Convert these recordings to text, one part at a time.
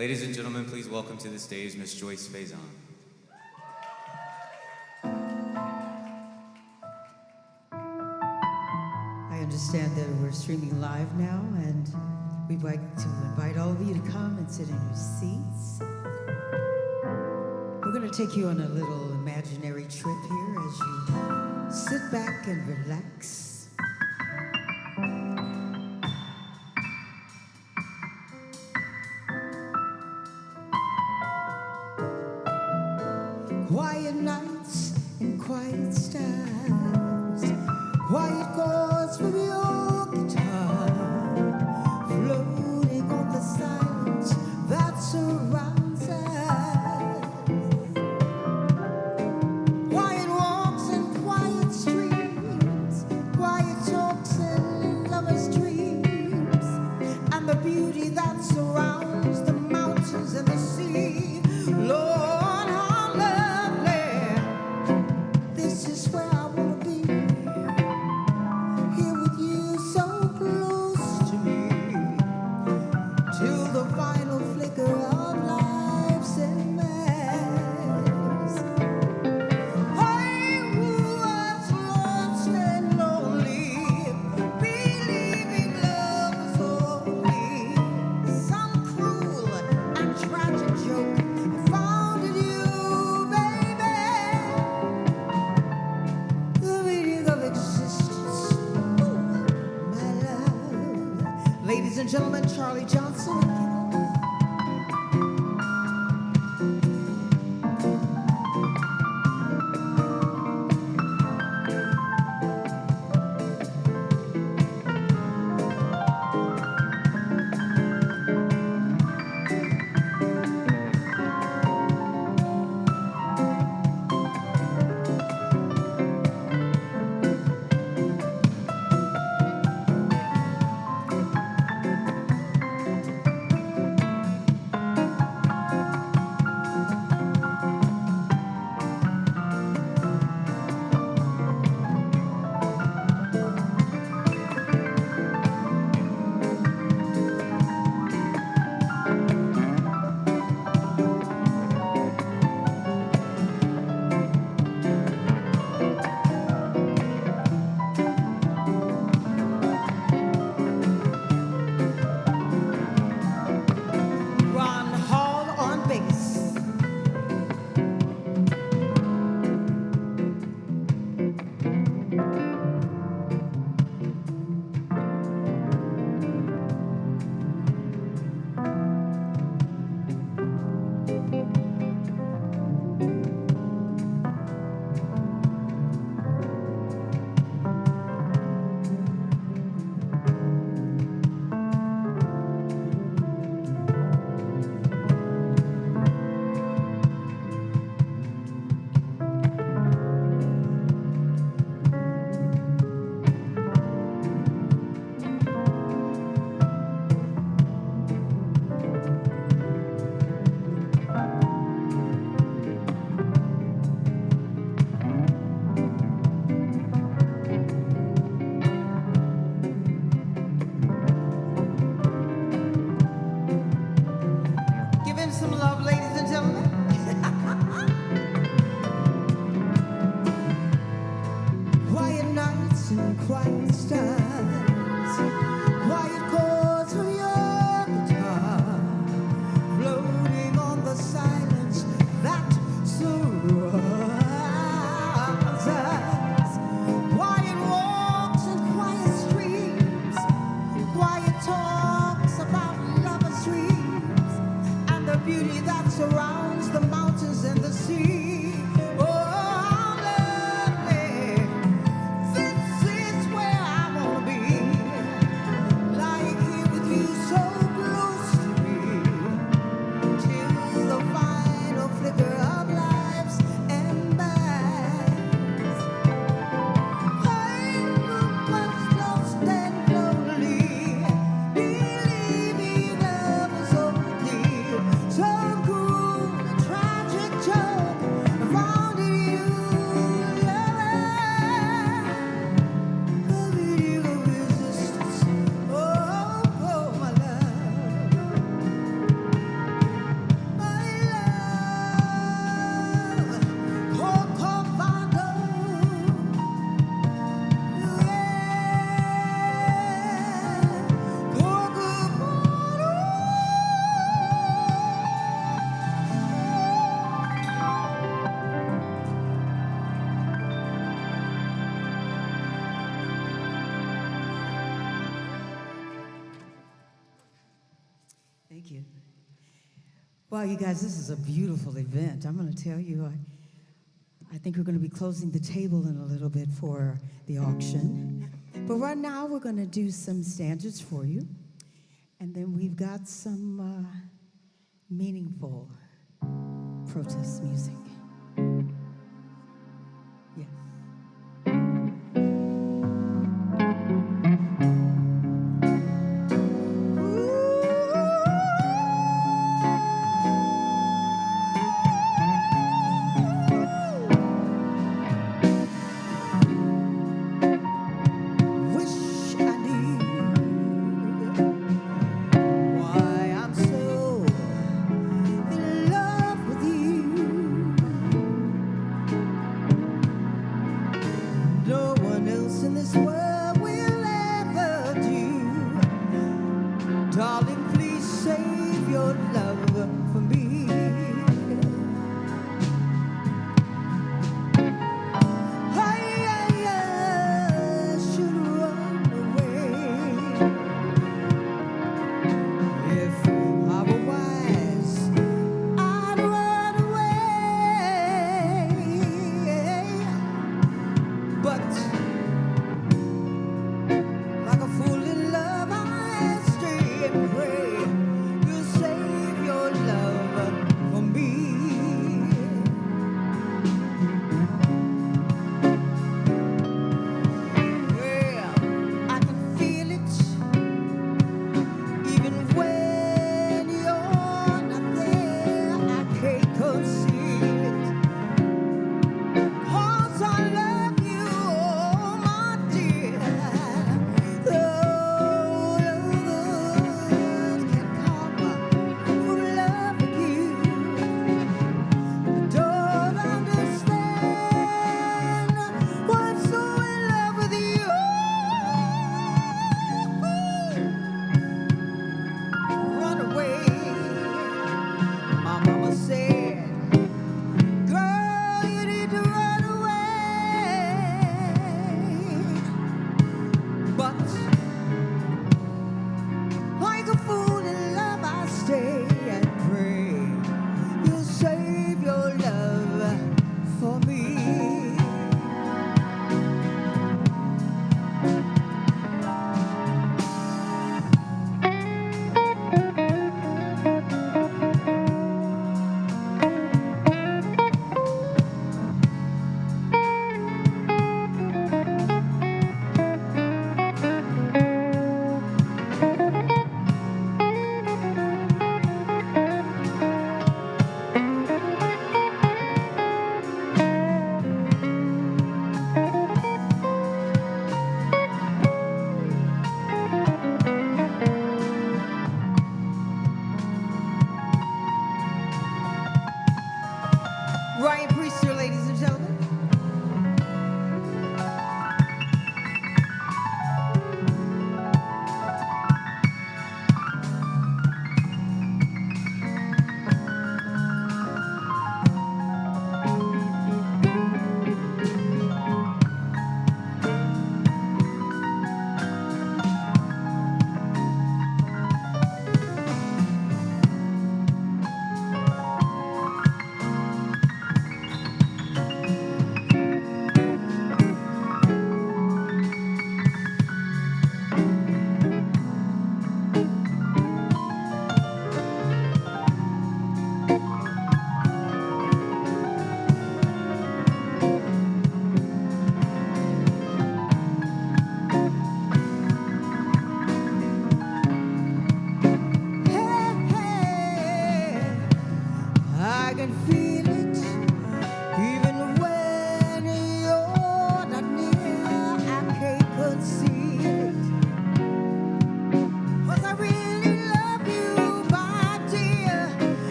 Ladies and gentlemen, please welcome to the stage Miss Joyce Faison. I understand that we're streaming live now, and we'd like to invite all of you to come and sit in your seats. We're going to take you on a little imaginary trip here as you sit back and relax. Quiet nights and quiet stars, quiet chords from your guitar, floating on the silence that surrounds us. Quiet walks and quiet streams, quiet talks and lovers' dreams, and the beauty that surrounds the mountains and the sea. Lord, gentlemen, Charlie Johnson. Thank you. Well, you guys, this is a beautiful event. I'm going to tell you, I think we're going to be closing the table in a little bit for the auction. But right now, we're going to do some standards for you. And then we've got some meaningful protest music. Yes. Why I'm so in love with you.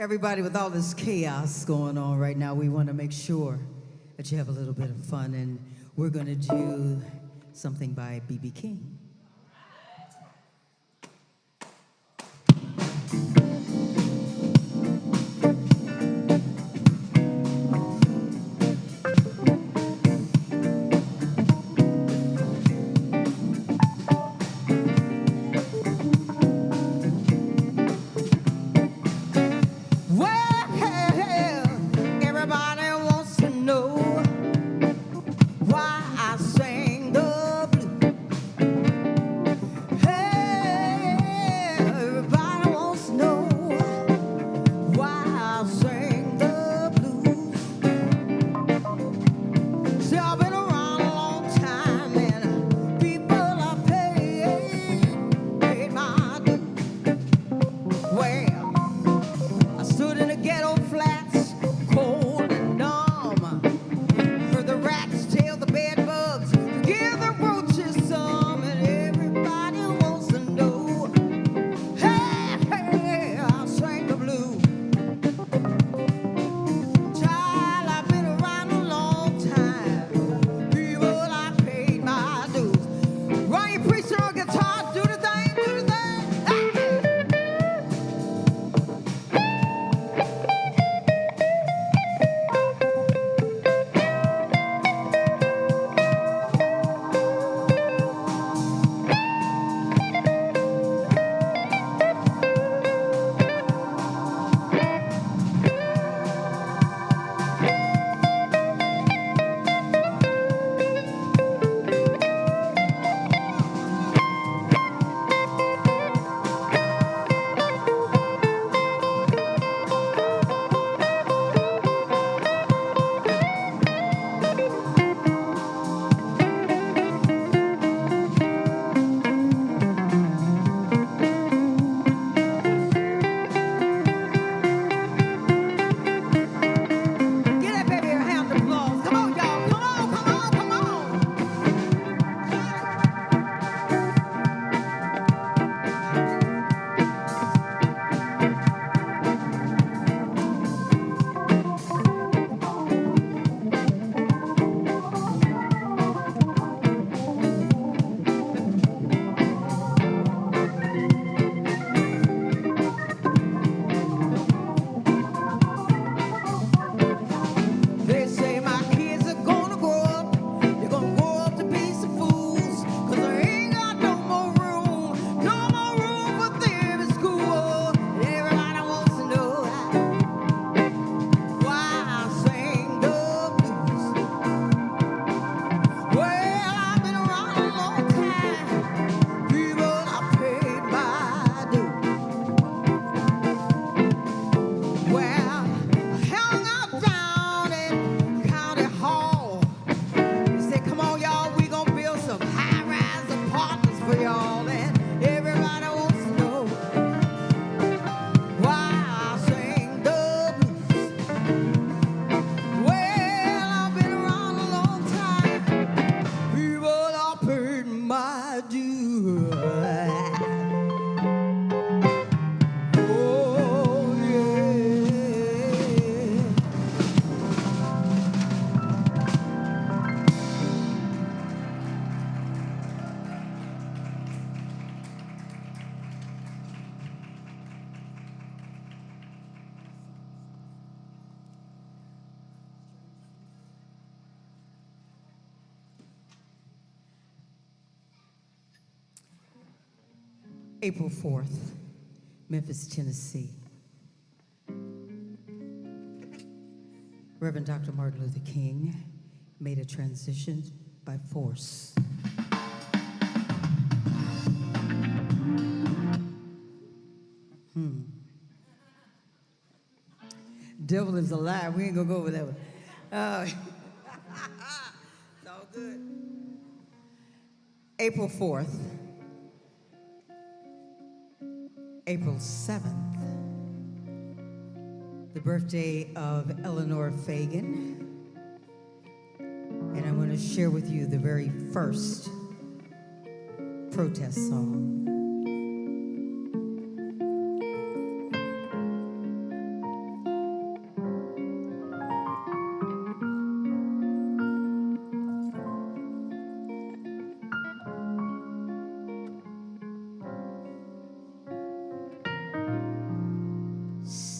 Everybody, with all this chaos going on right now, we want to make sure that you have a little bit of fun, and we're going to do something by B.B. King. April 4th, Memphis, Tennessee. Reverend Dr. Martin Luther King made a transition by force. Devil is a lie. We ain't gonna go over that one. It's all good. April 4th. April 7th, the birthday of Eleanor Fagan. And I'm going to share with you the very first protest song.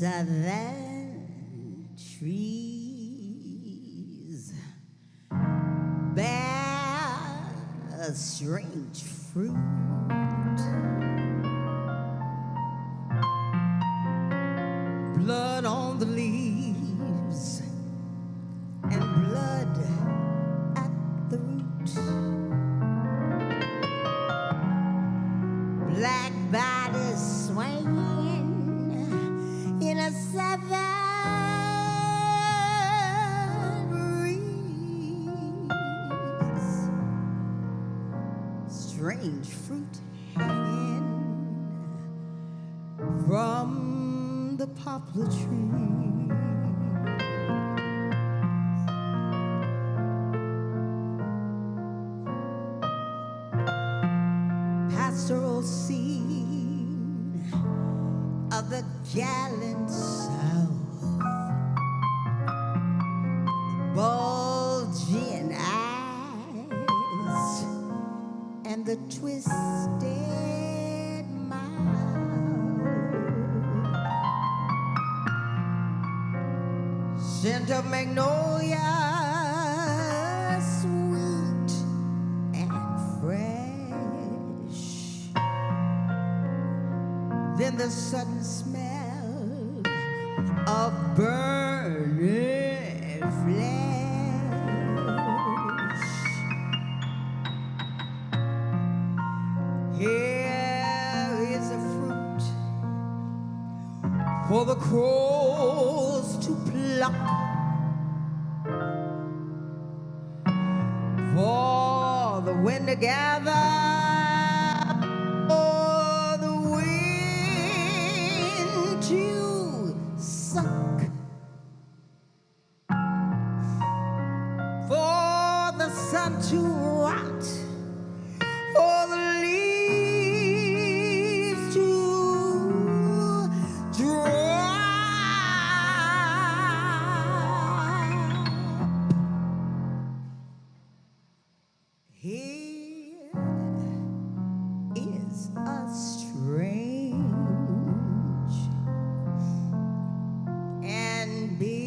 Southern trees bear a strange fruit. Blood on the leaves and blood at the root. Black bodies swinging in a southern breeze. Strange fruit hanging from the poplar tree. Pastoral scene of the gallant South, bulging eyes and the twisted mouth, scent of magnolia, sweet and fresh. Then the sudden smell of burning flesh. Here is a fruit for the crows to pluck, for the wind to gather, for the wind to suck, for the sun to rot, for the leaves to drop. Here is a strange and bitter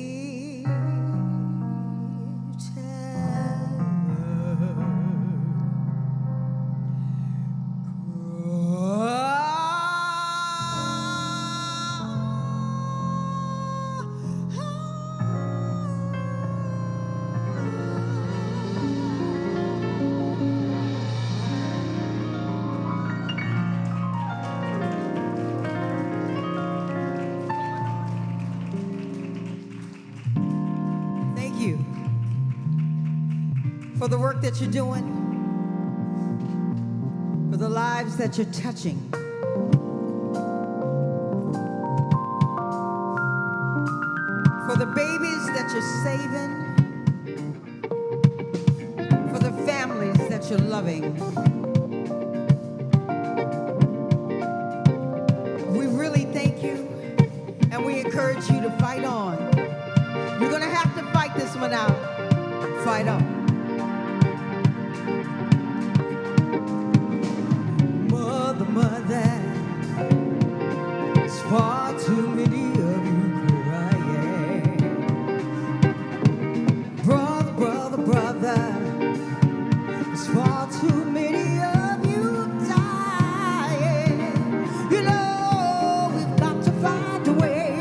Thank you for the work that you're doing, for the lives that you're touching. For the babies that you're saving, for the families that you're loving. We really thank you, and we encourage you to fight on. You're gonna have to fight this one out. Fight on. Mother, it's far too many of you crying. Brother, it's far too many of you dying. You know, we've got to find a way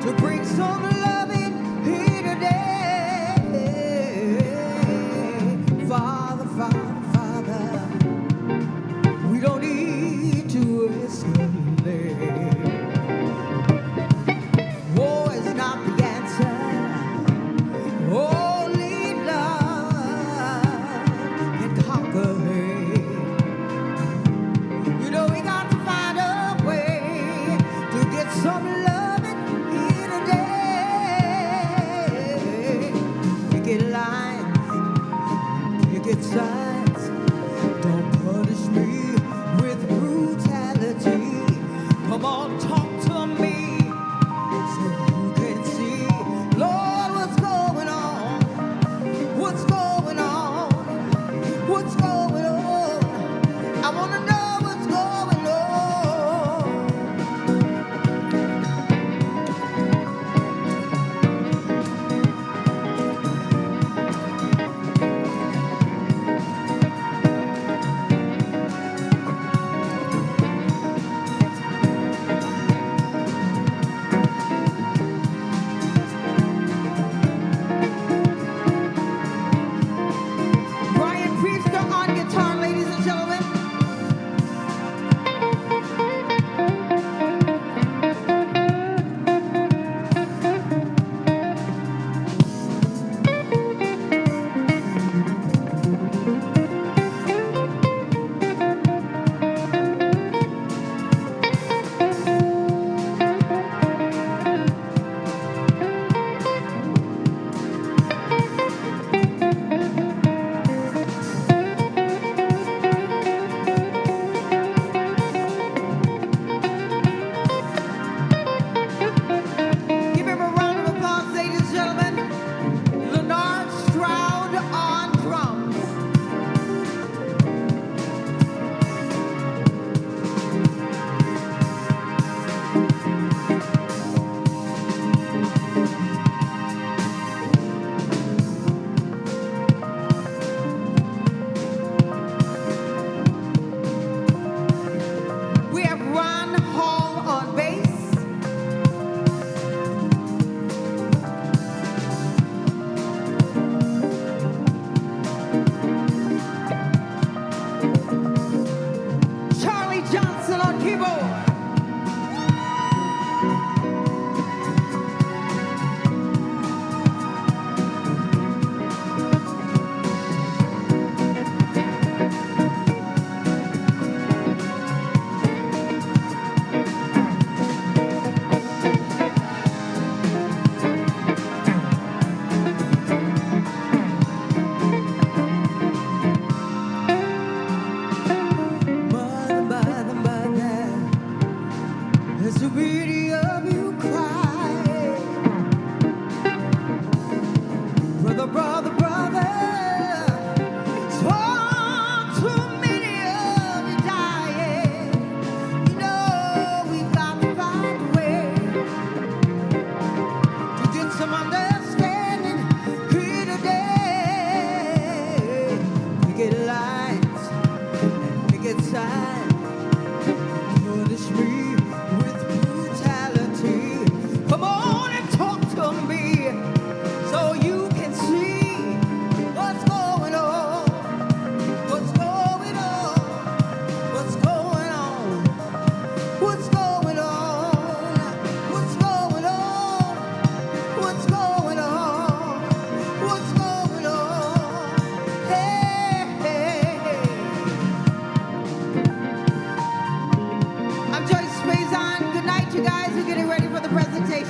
to bring some loving here today. Father, we don't need to escalate.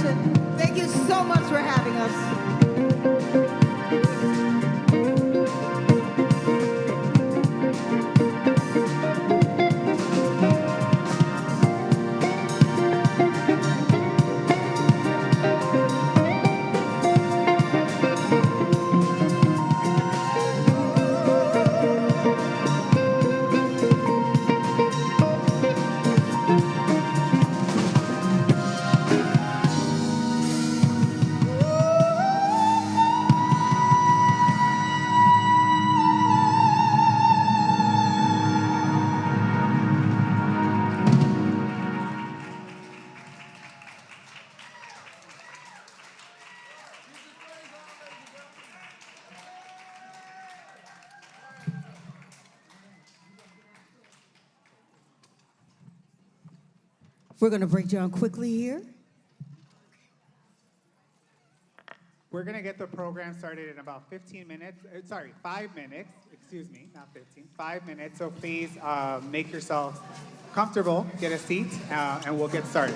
introduction. Thank you so much for having us. We're going to break down quickly here. We're going to get the program started in about 15 minutes. 5 minutes. Excuse me, not 15. 5 minutes. So please make yourselves comfortable, get a seat, and we'll get started.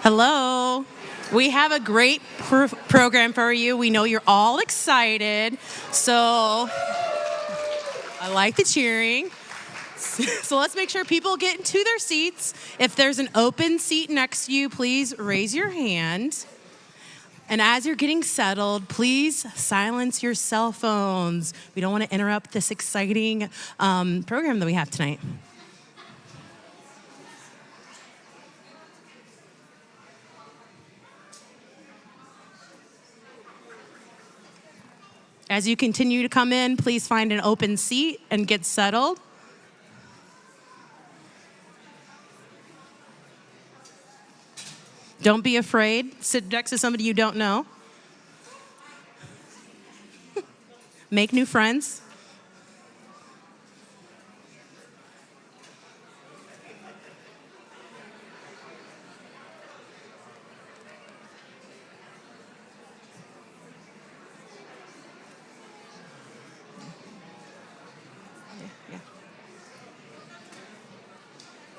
Hello. We have a great program for you. We know you're all excited. So I like the cheering. So let's make sure people get into their seats. If there's an open seat next to you, please raise your hand. And as you're getting settled, please silence your cell phones. We don't want to interrupt this exciting program that we have tonight. As you continue to come in, please find an open seat and get settled. Don't be afraid. Sit next to somebody you don't know. Make new friends.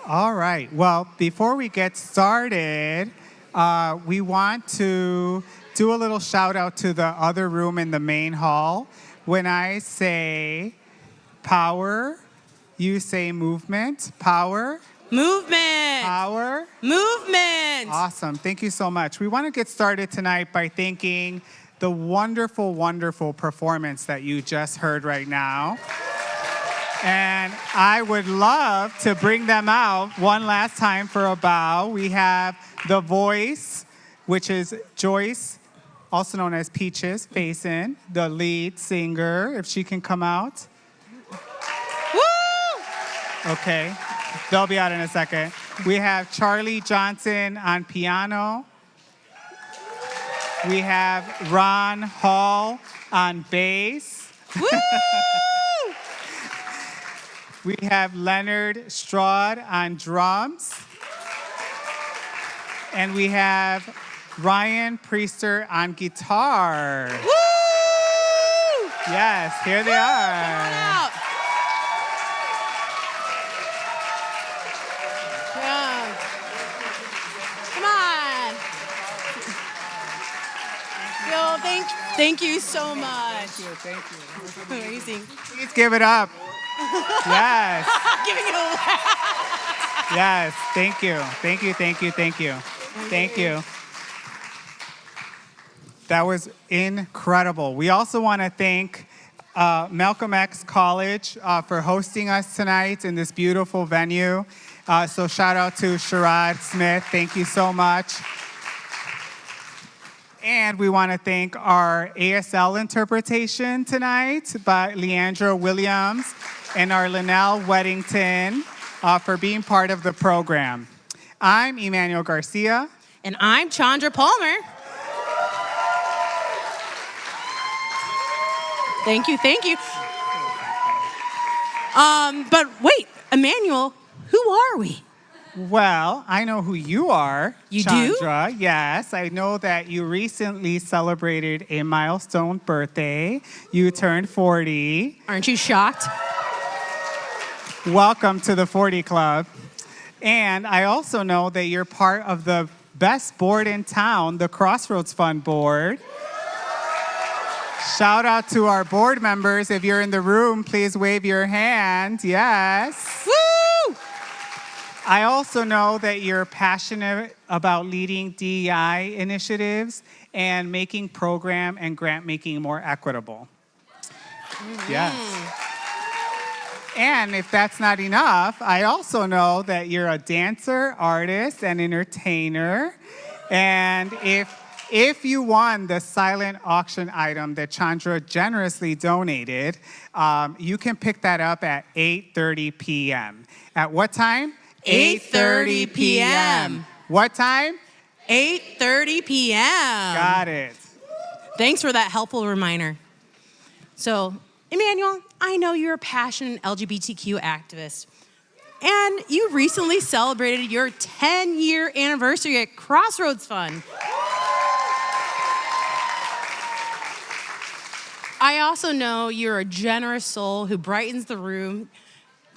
All right. Well, before we get started, we want to do a little shout out to the other room in the main hall. When I say power, you say movement. Power. Movement. Power. Movement. Awesome. Thank you so much. We want to get started tonight by thanking the wonderful, wonderful performance that you just heard right now. And I would love to bring them out one last time for a bow. We have the voice, which is Joyce, also known as Peaches Faison, the lead singer, if she can come out. Woo! Okay, they'll be out in a second. We have Charlie Johnson on piano. We have Ron Hall on bass. Woo! We have Leonard Straude on drums. And we have Ryan Priester on guitar. Woo! Yes, here they Come are. on out. Yeah. Come on. Yo, thank you so much. Thank you. Amazing. Please give it up. Yes. Giving it away. Yes, thank you. Thank you, thank you, thank you. Thank you. That was incredible. We also want to thank Malcolm X College for hosting us tonight in this beautiful venue. So shout out to Sherrod Smith. Thank you so much. And we want to thank our ASL interpretation tonight by Leandra Williams and our Linnell Weddington for being part of the program. I'm Emmanuel Garcia. And I'm Chandra Palmer. Thank you, thank you. But wait, Emmanuel, who are we? Well, I know who you are, You Chandra. Yes, I know that you recently celebrated a milestone birthday. You turned 40. Aren't you shocked? Welcome to the 40 Club. And I also know that you're part of the best board in town, the Crossroads Fund board. Shout out to our board members. If you're in the room, please wave your hand. Yes. Woo! I also know that you're passionate about leading DEI initiatives and making program and grant making more equitable. Yes. And if that's not enough, I also know that you're a dancer, artist, and entertainer. And if you won the silent auction item that Chandra generously donated, you can pick that up at 8:30 p.m. At what time? 8:30 p.m. What time? 8:30 p.m. Got it. Thanks for that helpful reminder. So, Emmanuel, I know you're a passionate LGBTQ activist, and you recently celebrated your 10-year anniversary at Crossroads Fund. I also know you're a generous soul who brightens the room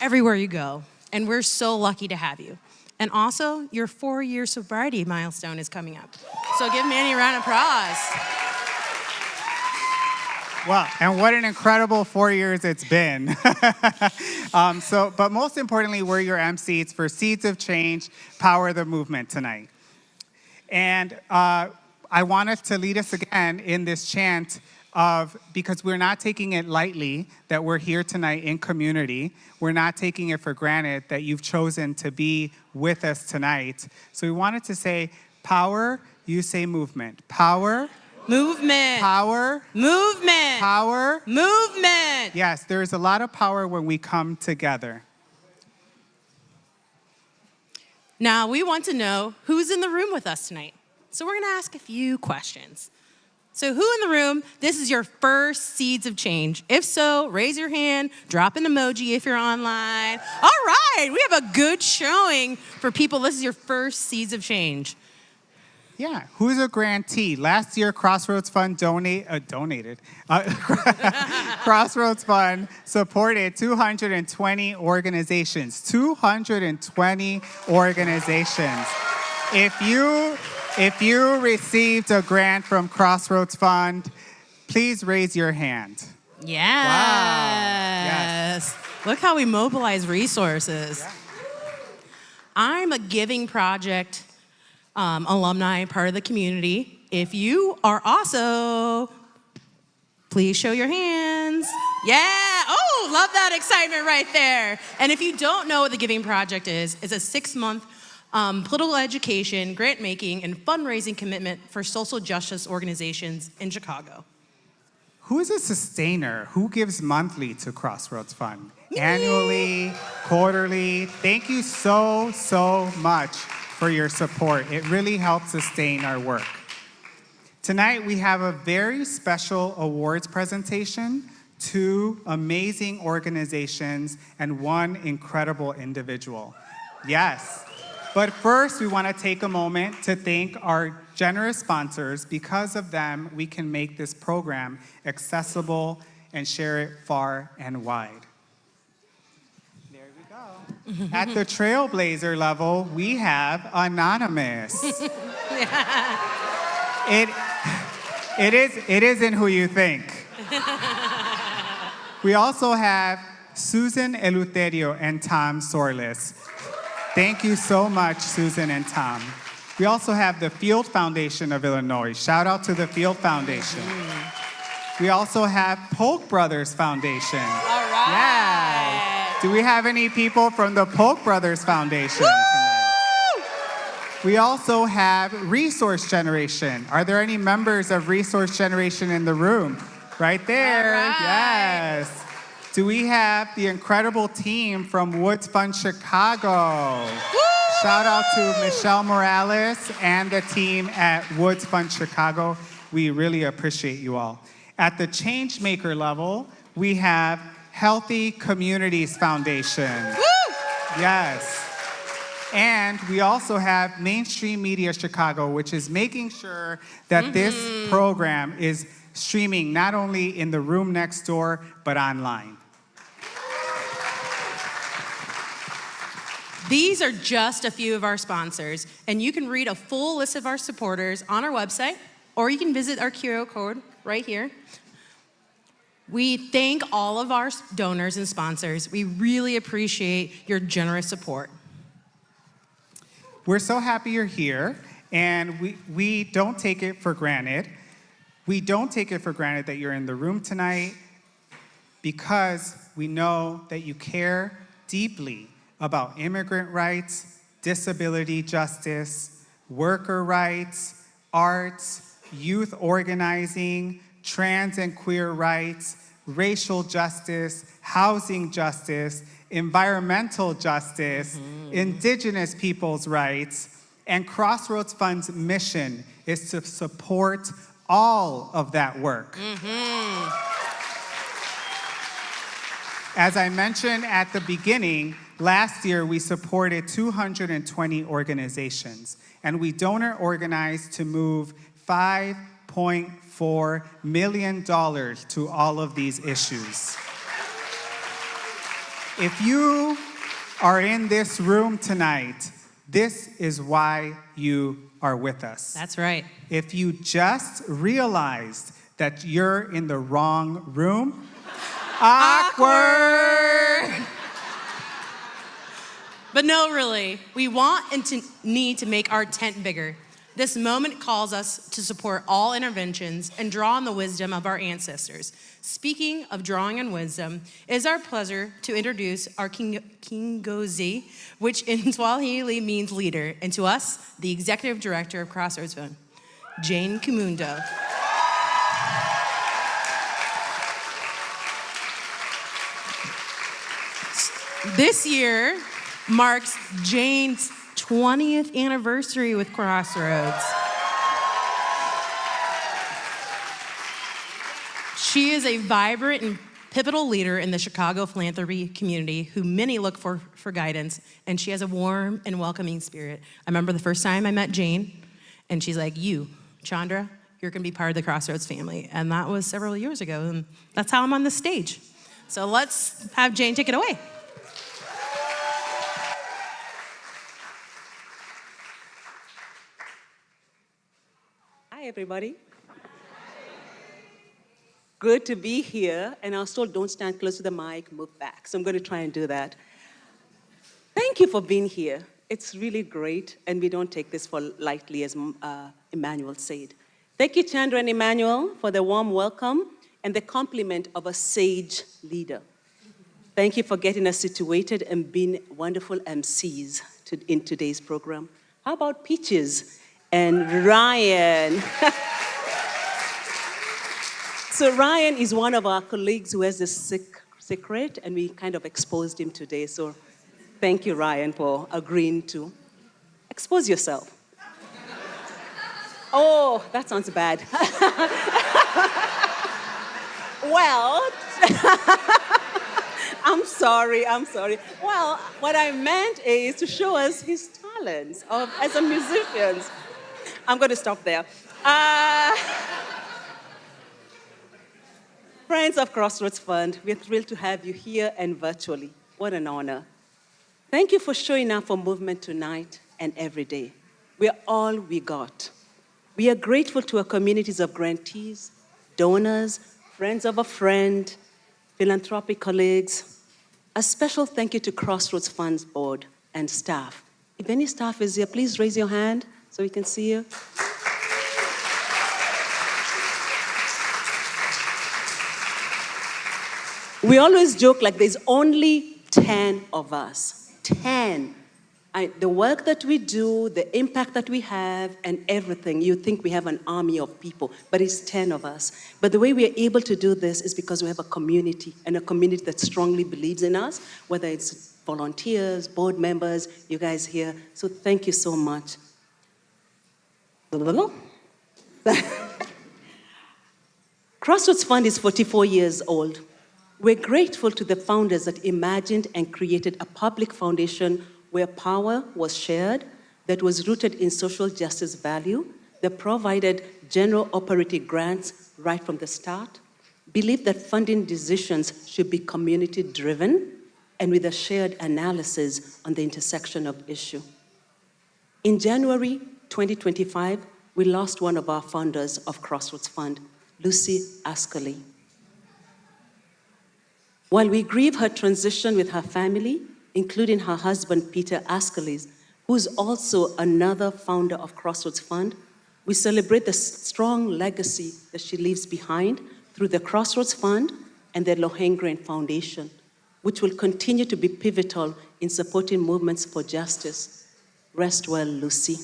everywhere you go, and we're so lucky to have you. And also, your 4-year sobriety milestone is coming up. So give Manny a round of applause. Well, and what an incredible 4 years it's been. But most importantly, we're your MCs for Seeds of Change, Power the Movement tonight. And I want us to lead us again in this chant because we're not taking it lightly that we're here tonight in community. We're not taking it for granted that you've chosen to be with us tonight. So we wanted to say, power, you say movement. Power. Movement. Power. Movement. Power. Movement. Yes, there's a lot of power when we come together. Now, we want to know who's in the room with us tonight. So we're going to ask a few questions. So who in the room, this is your first Seeds of Change? If so, raise your hand, drop an emoji if you're online. All right, we have a good showing for people. This is your first Seeds of Change. Yeah, who's a grantee? Last year, Crossroads Fund donated. Crossroads Fund supported 220 organizations. 220 organizations. If you received a grant from Crossroads Fund, please raise your hand. Yes. Wow. Yes. Look how we mobilize resources. Yeah. I'm a Giving Project alumni, part of the community. If you are also, please show your hands. Yeah, oh, love that excitement right there. And if you don't know what the Giving Project is, it's a 6-month political education, grant making, and fundraising commitment for social justice organizations in Chicago. Who is a sustainer? Who gives monthly to Crossroads Fund? Annually, quarterly? Thank you so, so much for your support. It really helps sustain our work. Tonight, we have a very special awards presentation, 2 amazing organizations, and 1 incredible individual. Yes. But first, we want to take a moment to thank our generous sponsors. Because of them, we can make this program accessible and share it far and wide. There we go. At the Trailblazer level, we have Anonymous. It isn't who you think. We also have Susan Eleuterio and Tom Sorlis. Thank you so much, Susan and Tom. We also have the Field Foundation of Illinois. Shout out to the Field Foundation. We also have Polk Brothers Foundation. All right. Yeah. Do we have any people from the Polk Brothers Foundation tonight? We also have Resource Generation. Are there any members of Resource Generation in the room? Right there. All right. Yes. Do we have the incredible team from Woods Fund Chicago? Woo! Shout out to Michelle Morales and the team at Woods Fund Chicago. We really appreciate you all. At the Changemaker level, we have Healthy Communities Foundation. Woo! Yes. And we also have Mainstream Media Chicago, which is making sure that this program is streaming not only in the room next door, but online. These are just a few of our sponsors, and you can read a full list of our supporters on our website, or you can visit our QR code right here. We thank all of our donors and sponsors. We really appreciate your generous support. We're so happy you're here, and we don't take it for granted. We don't take it for granted that you're in the room tonight because we know that you care deeply about immigrant rights, disability justice, worker rights, arts, youth organizing, trans and queer rights, racial justice, housing justice, environmental justice, indigenous people's rights, and Crossroads Fund's mission is to support all of that work. As I mentioned at the beginning, last year we supported 220 organizations, and we donor organized to move $5.4 million to all of these issues. If you are in this room tonight This is why you are with us. That's right. If you just realized that you're in the wrong room, awkward! But no, really, we want and need to make our tent bigger. This moment calls us to support all interventions and draw on the wisdom of our ancestors. Speaking of drawing on wisdom, it is our pleasure to introduce our Kiongozi, which in Swahili means leader, and to us, the executive director of Crossroads Fund, Jane Kumundo. This year marks Jane's 20th anniversary with Crossroads. She is a vibrant and pivotal leader in the Chicago philanthropy community who many look for guidance, and she has a warm and welcoming spirit. I remember the first time I met Jane, and she's like, you, Chandra, you're gonna be part of the Crossroads family. And that was several years ago, and that's how I'm on the stage. So let's have Jane take it away. Hi, everybody. Good to be here. And I was told don't stand close to the mic, move back. So I'm going to try and do that. Thank you for being here. It's really great, and we don't take this for lightly, as Emmanuel said. Thank you, Chandra and Emmanuel, for the warm welcome and the compliment of a sage leader. Thank you for getting us situated and being wonderful MCs in today's program. How about Peaches and Ryan? So Ryan is one of our colleagues who has this secret, and we kind of exposed him today. So thank you, Ryan, for agreeing to expose yourself. Oh, that sounds bad. Well, I'm sorry. Well, what I meant is to show us his talents as a musician. I'm going to stop there. Friends of Crossroads Fund, we're thrilled to have you here and virtually. What an honor. Thank you for showing up for movement tonight and every day. We're all we got. We are grateful to our communities of grantees, donors, friends of a friend, philanthropic colleagues. A special thank you to Crossroads Fund's board and staff. If any staff is here, please raise your hand so we can see you. We always joke like there's only 10 of us. 10. The work that we do, the impact that we have, and everything, you think we have an army of people, but it's 10 of us. But the way we are able to do this is because we have a community, and a community that strongly believes in us, whether it's volunteers, board members, you guys here. So thank you so much. Crossroads Fund is 44 years old. We're grateful to the founders that imagined and created a public foundation where power was shared, that was rooted in social justice value, that provided general operating grants right from the start, believed that funding decisions should be community-driven, and with a shared analysis on the intersection of issue. In January 2025, we lost one of our founders of Crossroads Fund, Lucy Askerly. While we grieve her transition with her family, including her husband, Peter Askerly, who's also another founder of Crossroads Fund, we celebrate the strong legacy that she leaves behind through the Crossroads Fund and the Lohengrin Foundation, which will continue to be pivotal in supporting movements for justice. Rest well, Lucy.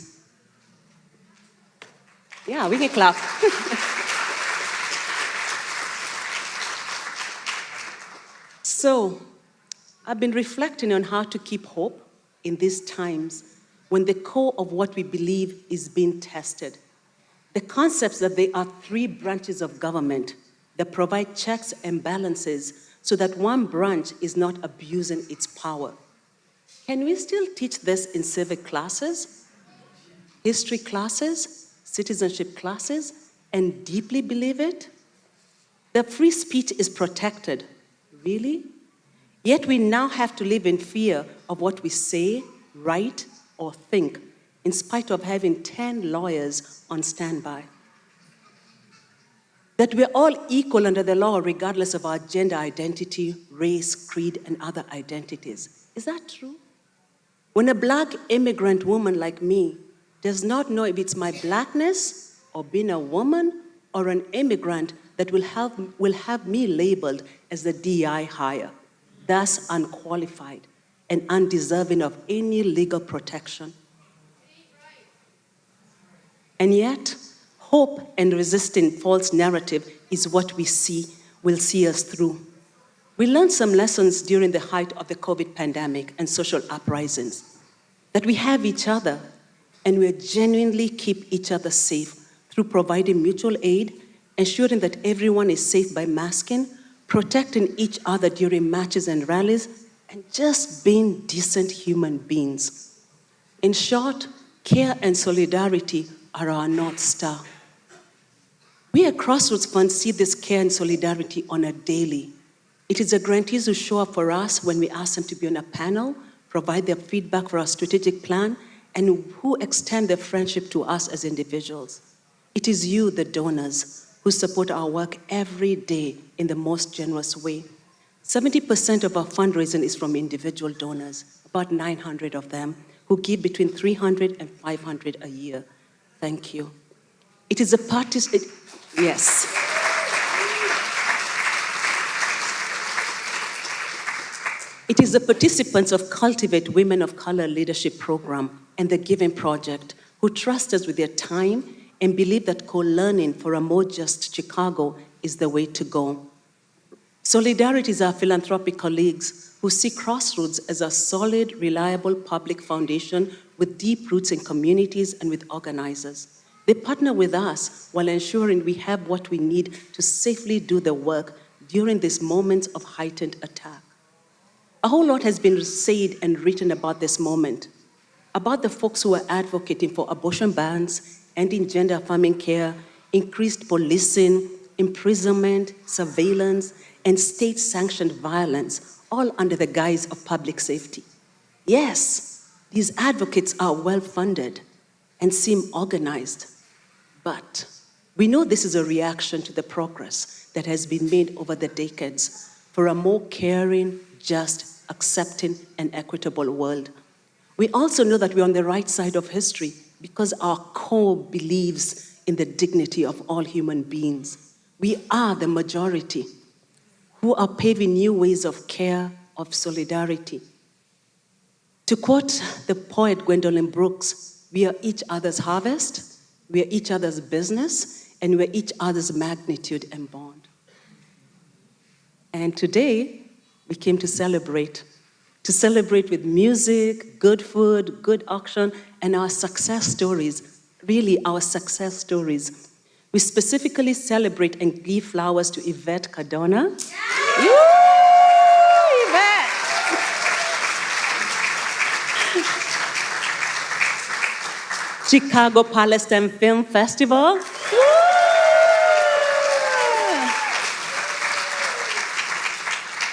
Yeah, we can clap. So, I've been reflecting on how to keep hope in these times when the core of what we believe is being tested. The concepts that there are 3 branches of government that provide checks and balances so that one branch is not abusing its power. Can we still teach this in civic classes, history classes, citizenship classes, and deeply believe it? The free speech is protected. Really? Yet we now have to live in fear of what we say, write, or think, in spite of having 10 lawyers on standby. That we're all equal under the law regardless of our gender identity, race, creed, and other identities. Is that true? When a Black immigrant woman like me does not know if it's my Blackness or being a woman or an immigrant that will have me labeled as the DI hire, thus unqualified and undeserving of any legal protection. And yet, hope and resisting false narrative is what will see us through. We learned some lessons during the height of the COVID pandemic and social uprisings, that we have each other and we genuinely keep each other safe through providing mutual aid, ensuring that everyone is safe by masking, protecting each other during marches and rallies, and just being decent human beings. In short, care and solidarity are our North Star. We at Crossroads Fund see this care and solidarity on a daily. It is the grantees who show up for us when we ask them to be on a panel, provide their feedback for our strategic plan, and who extend their friendship to us as individuals. It is you, the donors, who support our work every day in the most generous way. 70% of our fundraising is from individual donors, about 900 of them, who give between $300 and $500 a year. Thank you. It is a yes. It is the participants of Cultivate Women of Color Leadership Program and the Giving Project who trust us with their time and believe that co-learning for a more just Chicago is the way to go. Solidarity is our philanthropic colleagues who see Crossroads as a solid, reliable public foundation with deep roots in communities and with organizers. They partner with us while ensuring we have what we need to safely do the work during these moments of heightened attack. A whole lot has been said and written about this moment, about the folks who are advocating for abortion bans, ending gender-affirming care, increased policing, imprisonment, surveillance, and state-sanctioned violence, all under the guise of public safety. Yes, these advocates are well-funded and seem organized, but we know this is a reaction to the progress that has been made over the decades for a more caring, just, accepting, and equitable world. We also know that we're on the right side of history because our core believes in the dignity of all human beings. We are the majority who are paving new ways of care, of solidarity. To quote the poet Gwendolyn Brooks, we are each other's harvest, we are each other's business, and we are each other's magnitude and bond. And today, we came to celebrate with music, good food, good auction, and our success stories, really our success stories. We specifically celebrate and give flowers to Evette Cardona. Yeah. Woo, Evette! Chicago Palestine Film Festival.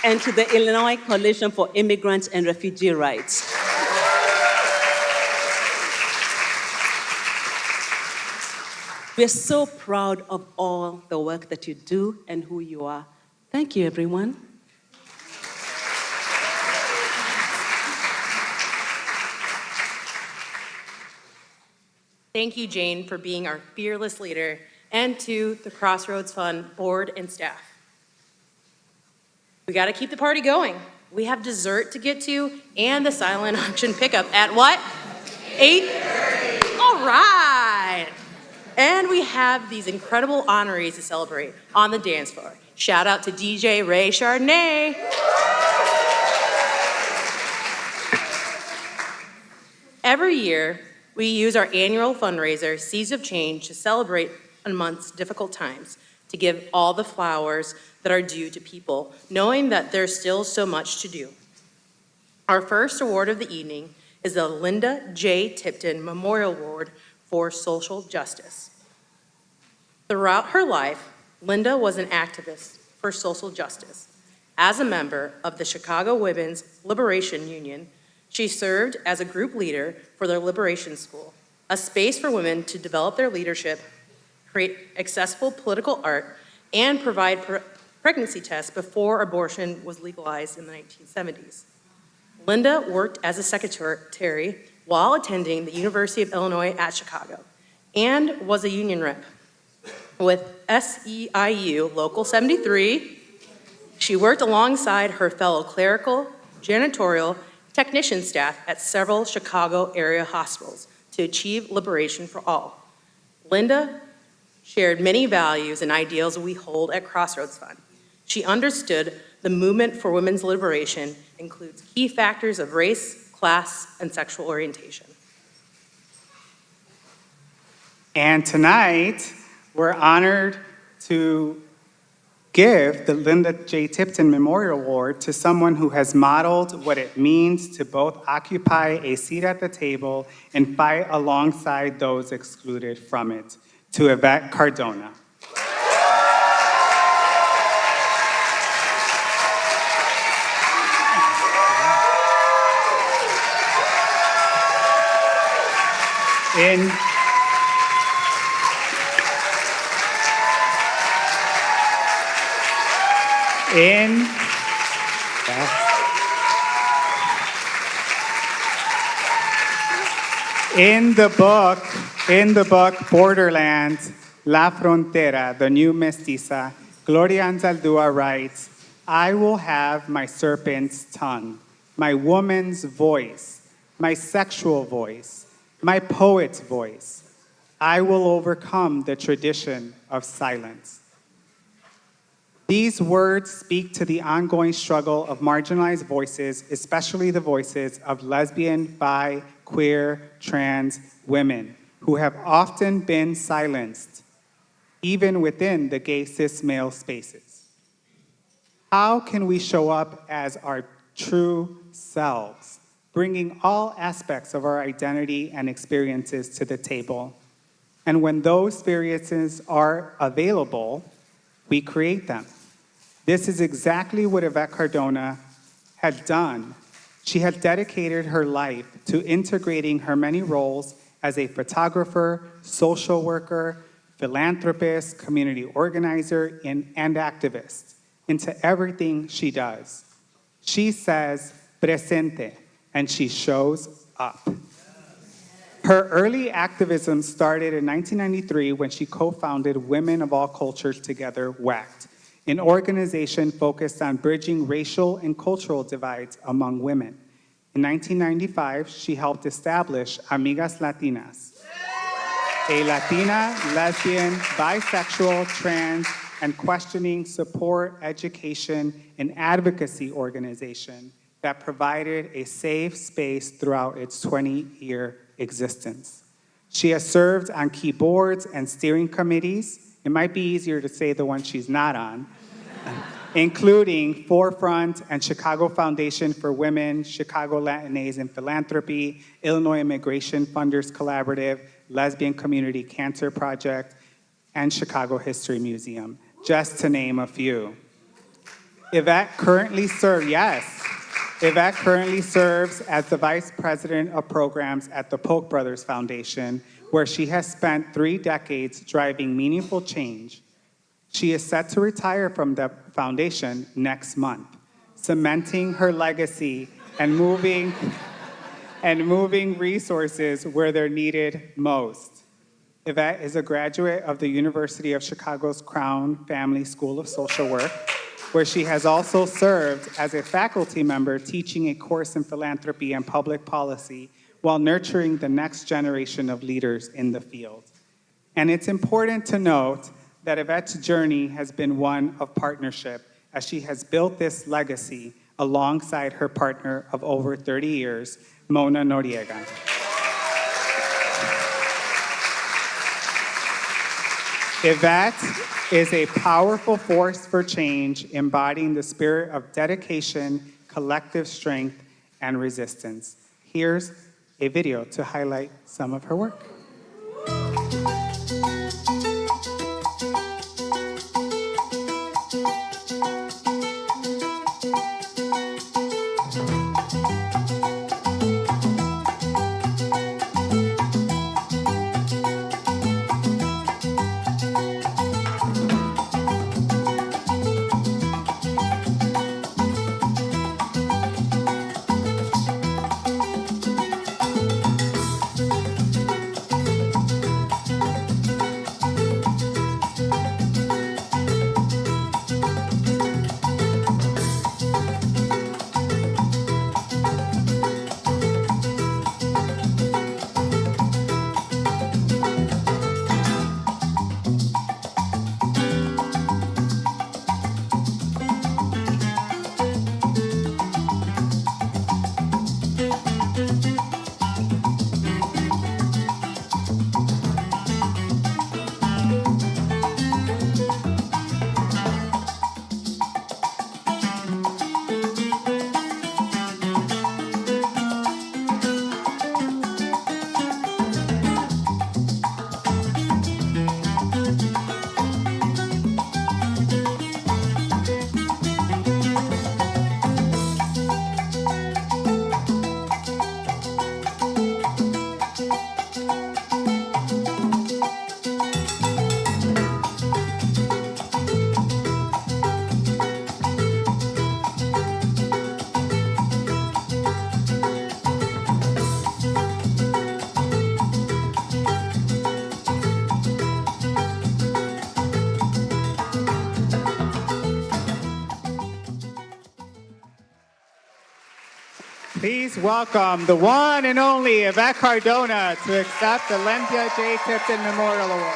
And to the Illinois Coalition for Immigrants and Refugee Rights. We're so proud of all the work that you do and who you are. Thank you, everyone. Thank you, Jane, for being our fearless leader, and to the Crossroads Fund board and staff. We gotta keep the party going. We have dessert to get to and the silent auction pickup at what? 8:30. All right. And we have these incredible honorees to celebrate on the dance floor. Shout out to DJ Ray Chardonnay. Every year, we use our annual fundraiser, Seeds of Change, to celebrate amongst difficult times, to give all the flowers that are due to people, knowing that there's still so much to do. Our first award of the evening is the Lynda J. Tipton Memorial Award for Social Justice. Throughout her life, Lynda was an activist for social justice. As a member of the Chicago Women's Liberation Union, She served as a group leader for their Liberation School, a space for women to develop their leadership, create accessible political art, and provide pregnancy tests before abortion was legalized in the 1970s. Lynda worked as a secretary while attending the University of Illinois at Chicago and was a union rep. With SEIU Local 73, she worked alongside her fellow clerical, janitorial, technician staff at several Chicago area hospitals to achieve liberation for all. Lynda shared many values and ideals we hold at Crossroads Fund. She understood the movement for women's liberation includes key factors of race, class, and sexual orientation. And tonight, we're honored to give the Lynda J. Tipton Memorial Award to someone who has modeled what it means to both occupy a seat at the table and fight alongside those excluded from it, to Evette Cardona. In the book Borderland, La Frontera, the new mestiza, Gloria Anzaldúa writes, I will have my serpent's tongue, my woman's voice, my sexual voice, my poet's voice. I will overcome the tradition of silence. These words speak to the ongoing struggle of marginalized voices, especially the voices of lesbian, bi, queer, trans women, who have often been silenced, even within the gay cis male spaces. How can we show up as our true selves, bringing all aspects of our identity and experiences to the table? And when those experiences are available, we create them. This is exactly what Evette Cardona had done. She had dedicated her life to integrating her many roles as a photographer, social worker, philanthropist, community organizer, and activist into everything she does. She says, presente, and she shows up. Her early activism started in 1993 when she co-founded Women of All Cultures Together, WACT, an organization focused on bridging racial and cultural divides among women. In 1995, she helped establish Amigas Latinas, a Latina, lesbian, bisexual, trans, and questioning support, education, and advocacy organization that provided a safe space throughout its 20-year existence. She has served on key boards and steering committees. It might be easier to say the one she's not on, including Forefront and Chicago Foundation for Women, Chicago Latinx in Philanthropy, Illinois Immigration Funders Collaborative, Lesbian Community Cancer Project, and Chicago History Museum, just to name a few. Evette currently serves as the Vice President of Programs at the Polk Brothers Foundation, where she has spent 3 decades driving meaningful change. She is set to retire from the foundation next month, cementing her legacy and moving resources where they're needed most. Evette is a graduate of the University of Chicago's Crown Family School of Social Work, where she has also served as a faculty member teaching a course in philanthropy and public policy while nurturing the next generation of leaders in the field. And it's important to note that Evette's journey has been one of partnership, as she has built this legacy alongside her partner of over 30 years, Mona Noriega. Evette is a powerful force for change, embodying the spirit of dedication, collective strength, and resistance. Here's a video to highlight some of her work. Please welcome the one and only Evette Cardona to accept the Lynda J. Tipton Memorial Award.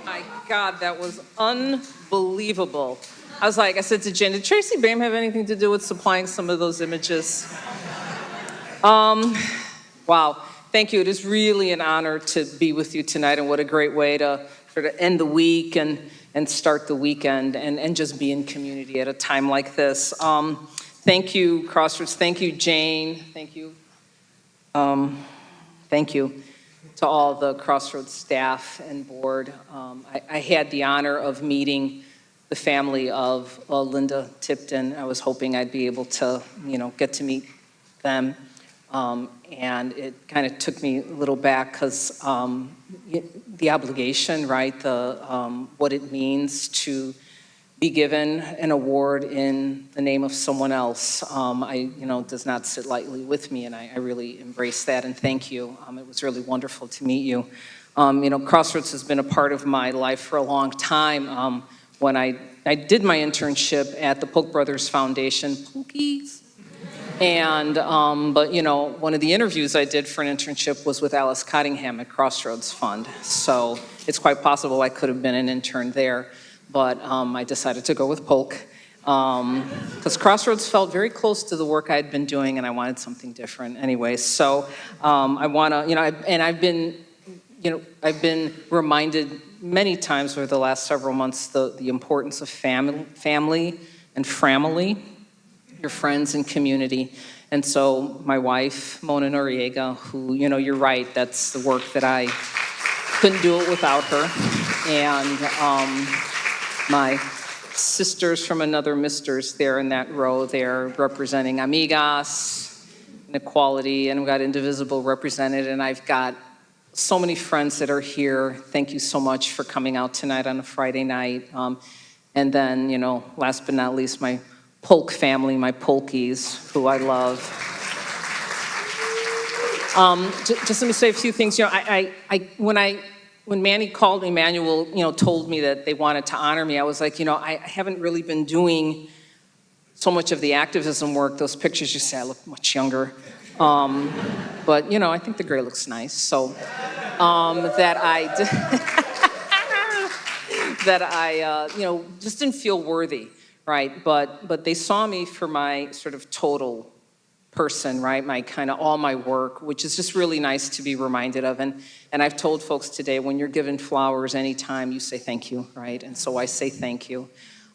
My God, that was unbelievable. I said to Jen, did Tracy Bam have anything to do with supplying some of those images? Wow, thank you. It is really an honor to be with you tonight, and what a great way to sort of end the week and start the weekend and just be in community at a time like this. Thank you, Crossroads. Thank you, Jane. Thank you. Thank you to all the Crossroads staff and board. I had the honor of meeting the family of Lynda Tipton. I was hoping I'd be able to, get to meet them. And it kind of took me a little back because the obligation, right, what it means to be given an award in the name of someone else, does not sit lightly with me, and I really embrace that, and thank you. It was really wonderful to meet you. Crossroads has been a part of my life for a long time. When I did my internship at the Polk Brothers Foundation, Polkies. And, but one of the interviews I did for an internship was with Alice Cottingham at Crossroads Fund. So it's quite possible I could have been an intern there, but I decided to go with Polk because Crossroads felt very close to the work I'd been doing, and I wanted something different anyway. So I want to, and I've been reminded many times over the last several months the importance of family and family. Your friends and community. And so my wife, Mona Noriega, who, you're right, that's the work that I couldn't do it without her. And my sisters from another misters there in that row there representing Amigas, and Equality, and we've got Indivisible represented, and I've got so many friends that are here. Thank you so much for coming out tonight on a Friday night. And then, last but not least, my Polk family, my Polkies, who I love. Just let me say a few things. When Manny called me, Manuel, told me that they wanted to honor me, I was like, I haven't really been doing so much of the activism work. Those pictures you say I look much younger. But, I think the gray looks nice. So that I just didn't feel worthy. Right, but they saw me for my sort of total person, right? My kind of all my work, which is just really nice to be reminded of. And I've told folks today, when you're given flowers anytime, you say thank you, right? And so I say thank you.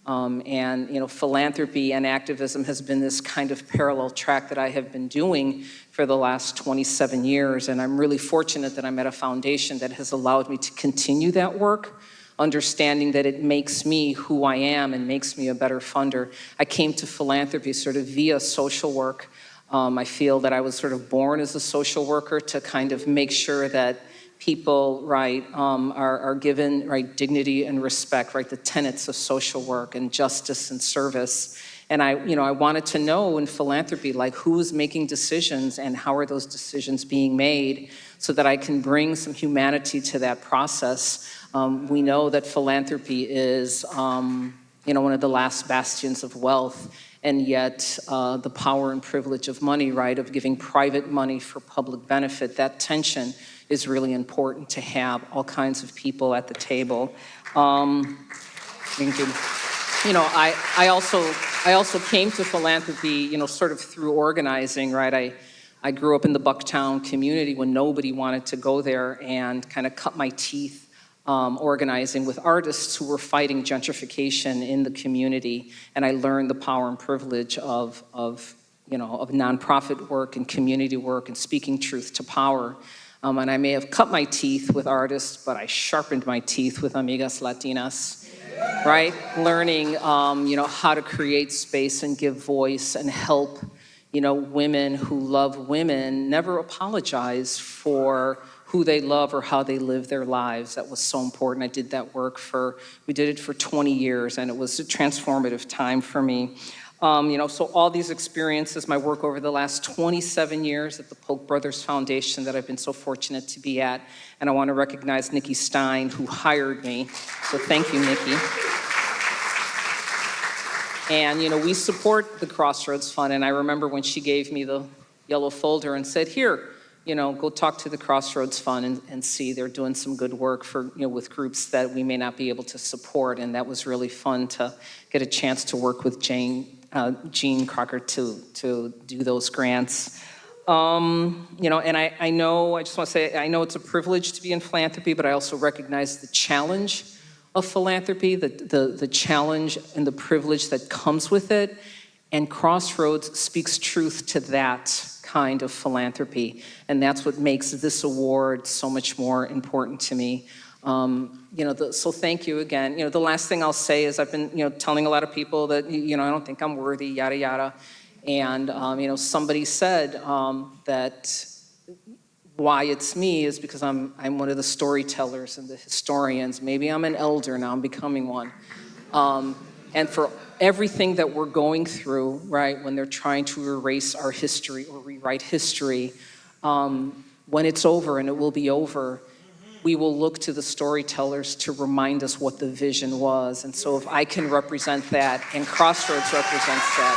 Philanthropy and activism has been this kind of parallel track that I have been doing for the last 27 years. And I'm really fortunate that I'm at a foundation that has allowed me to continue that work, understanding that it makes me who I am and makes me a better funder. I came to philanthropy sort of via social work. I feel that I was sort of born as a social worker to kind of make sure that people, right, are given, right, dignity and respect, right, the tenets of social work and justice and service. And I wanted to know in philanthropy, like, who's making decisions and how are those decisions being made so that I can bring some humanity to that process. We know that philanthropy is, one of the last bastions of wealth, and yet the power and privilege of money, right, of giving private money for public benefit, that tension is really important to have all kinds of people at the table. Thank you. I also came to philanthropy, sort of through organizing, right? I grew up in the Bucktown community when nobody wanted to go there, and kind of cut my teeth organizing with artists who were fighting gentrification in the community. And I learned the power and privilege of nonprofit work and community work and speaking truth to power. And I may have cut my teeth with artists, but I sharpened my teeth with Amigas Latinas, right? Learning, how to create space and give voice and help, women who love women never apologize for who they love or how they live their lives. That was so important. I did that work we did it for 20 years, and it was a transformative time for me. So all these experiences, my work over the last 27 years at the Polk Brothers Foundation that I've been so fortunate to be at. And I want to recognize Nikki Stein, who hired me. So thank you, Nikki. And, we support the Crossroads Fund. And I remember when she gave me the yellow folder and said, here, go talk to the Crossroads Fund and see they're doing some good work for, with groups that we may not be able to support. And that was really fun to get a chance to work with Jean Crocker to do those grants. And I know, I just want to say, I know it's a privilege to be in philanthropy, but I also recognize the challenge of philanthropy, the challenge and the privilege that comes with it. And Crossroads speaks truth to that kind of philanthropy. And that's what makes this award so much more important to me. So thank you again. The last thing I'll say is I've been, telling a lot of people that, I don't think I'm worthy, yada, yada. And, somebody said that why it's me is because I'm one of the storytellers and the historians. Maybe I'm an elder now, I'm becoming one. And for everything that we're going through, right, when they're trying to erase our history or rewrite history, when it's over, and it will be over, we will look to the storytellers to remind us what the vision was. And so if I can represent that, and Crossroads represents that,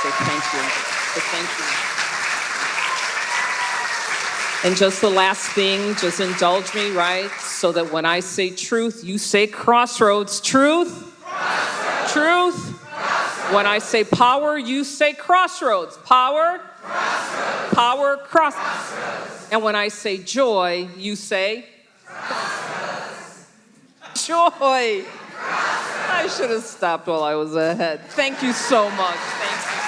so thank you. So thank you. And just the last thing, just indulge me, right? So that when I say truth, you say Crossroads. Truth? Crossroads. Truth? Crossroads. When I say power, you say Crossroads. Power? Crossroads. Power? Crossroads. And when I say joy, you say? Crossroads. Joy. Crossroads. I should have stopped while I was ahead. Thank you so much. Thank you.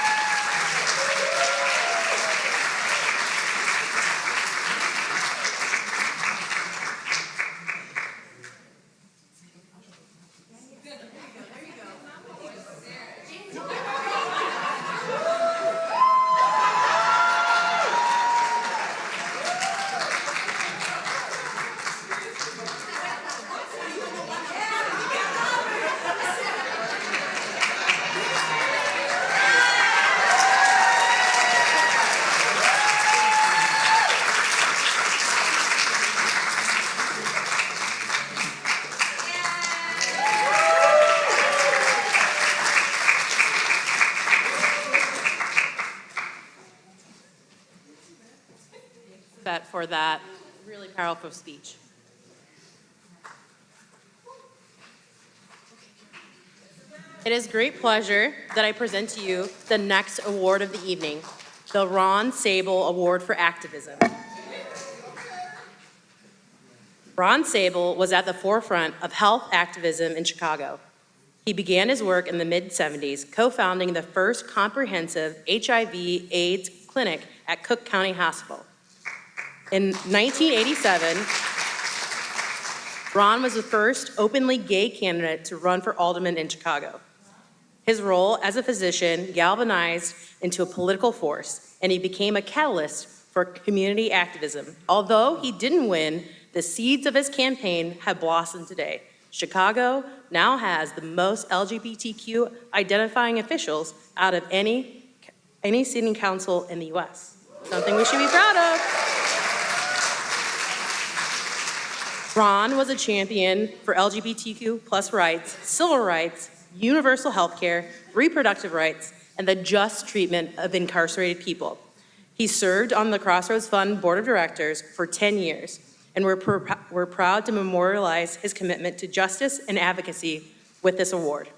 For that really powerful speech. It is great pleasure that I present to you the next award of the evening, the Ron Sable Award for Activism. Ron Sable was at the forefront of health activism in Chicago. He began his work in the mid-70s, co-founding the first comprehensive HIV/AIDS clinic at Cook County Hospital. In 1987, Ron was the first openly gay candidate to run for alderman in Chicago. His role as a physician galvanized into a political force, and he became a catalyst for community activism. Although he didn't win, the seeds of his campaign have blossomed today. Chicago now has the most LGBTQ identifying officials out of any city council in the US. Something we should be proud of. Ron was a champion for LGBTQ plus rights, civil rights, universal health care, reproductive rights, and the just treatment of incarcerated people. He served on the Crossroads Fund Board of Directors for 10 years, and we're proud to memorialize his commitment to justice and advocacy with this award.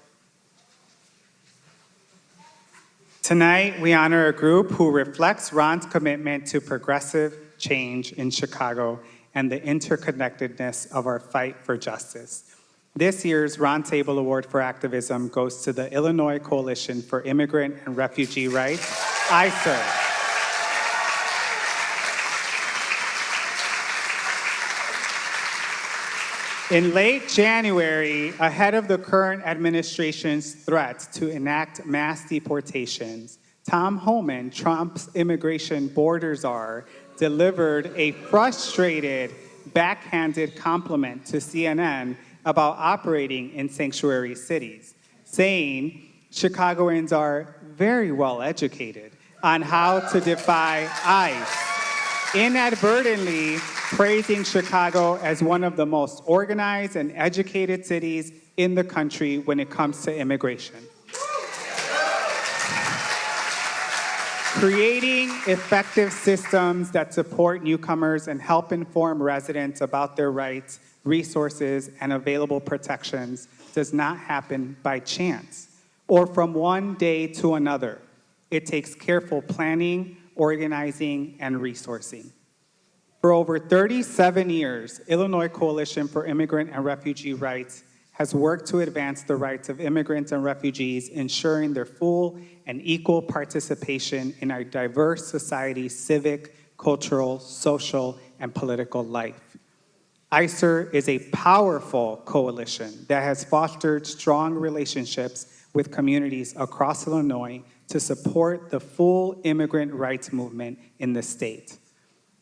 Tonight, we honor a group who reflects Ron's commitment to progressive change in Chicago and the interconnectedness of our fight for justice. This year's Ron Sable Award for Activism goes to the Illinois Coalition for Immigrant and Refugee Rights, ICIRR. In late January, ahead of the current administration's threat to enact mass deportations, Tom Homan, Trump's immigration border czar, delivered a frustrated, backhanded compliment to CNN about operating in sanctuary cities, saying Chicagoans are very well educated on how to defy ICE, inadvertently praising Chicago as one of the most organized and educated cities in the country when it comes to immigration. Creating effective systems that support newcomers and help inform residents about their rights, resources, and available protections does not happen by chance or from one day to another. It takes careful planning, organizing, and resourcing. For over 37 years, Illinois Coalition for Immigrant and Refugee Rights has worked to advance the rights of immigrants and refugees, ensuring their full and equal participation in our diverse society's civic, cultural, social, and political life. ICIRR is a powerful coalition that has fostered strong relationships with communities across Illinois to support the full immigrant rights movement in the state.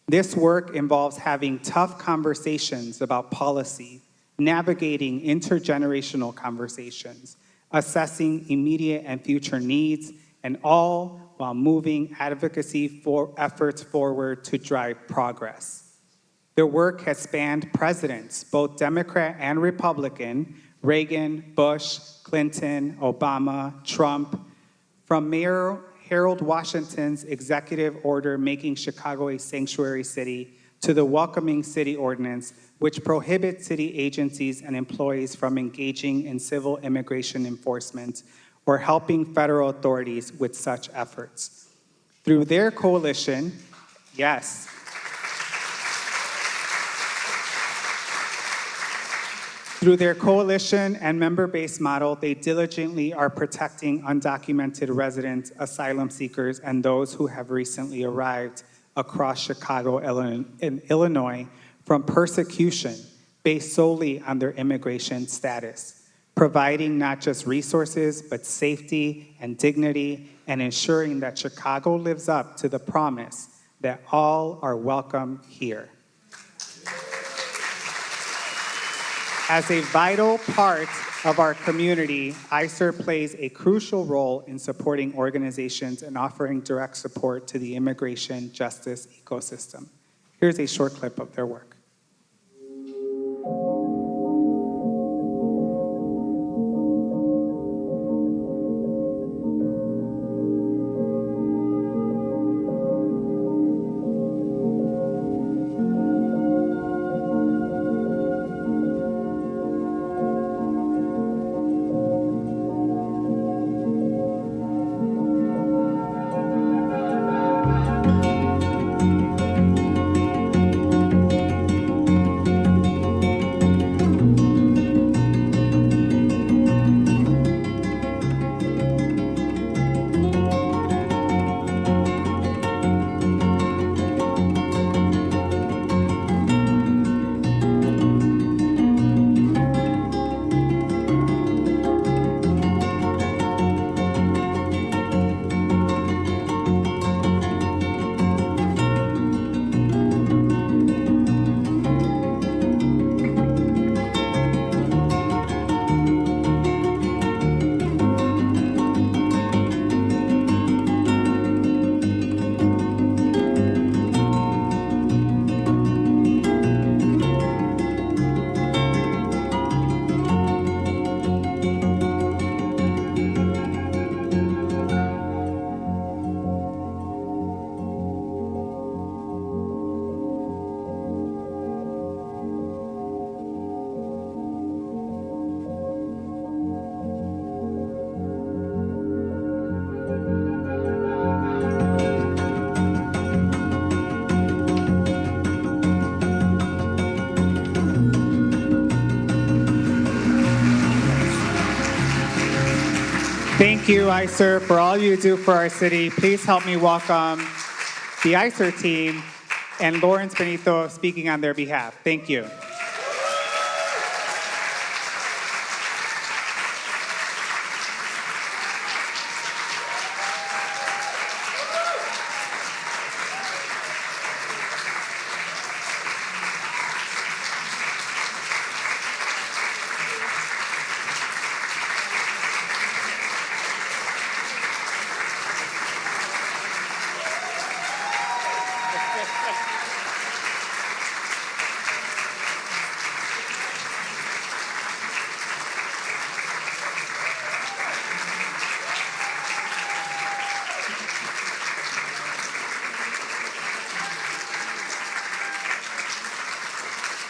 This work involves having tough conversations about policy, navigating intergenerational conversations, assessing immediate and future needs, and all while moving advocacy efforts forward to drive progress. Their work has spanned presidents, both Democrat and Republican, Reagan, Bush, Clinton, Obama, Trump, from Mayor Harold Washington's executive order making Chicago a sanctuary city to the Welcoming City Ordinance, which prohibits city agencies and employees from engaging in civil immigration enforcement or helping federal authorities with such efforts. Through their coalition, yes, through their coalition and member-based model, they diligently are protecting undocumented residents, asylum seekers, and those who have recently arrived across Chicago and Illinois from persecution based solely on their immigration status, providing not just resources, but safety and dignity, and ensuring that Chicago lives up to the promise that all are welcome here. As a vital part of our community, ICIRR plays a crucial role in supporting organizations and offering direct support to the immigration justice ecosystem. Here's a short clip of their work. Thank you, ICIRR, for all you do for our city. Please help me welcome the ICIRR team and Lawrence Benito speaking on their behalf. Thank you.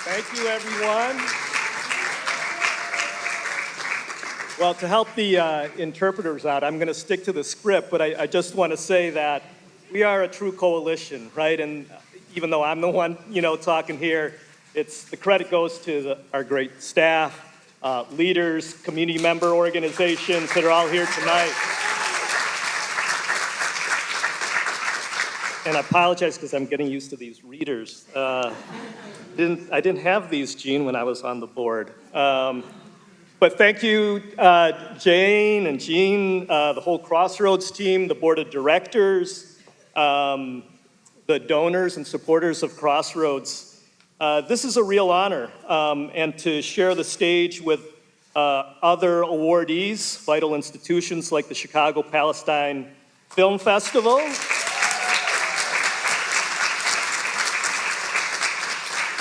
Thank you, everyone. Well, to help the interpreters out, I'm going to stick to the script, but I just want to say that we are a true coalition, right? And even though I'm the one, talking here, the credit goes to our great staff, leaders, community member organizations that are all here tonight. And I apologize because I'm getting used to these readers. I didn't have these, Gene, when I was on the board. But thank you, Jane and Gene, the whole Crossroads team, the board of directors, the donors and supporters of Crossroads. This is a real honor, and to share the stage with other awardees, vital institutions like the Chicago Palestine Film Festival.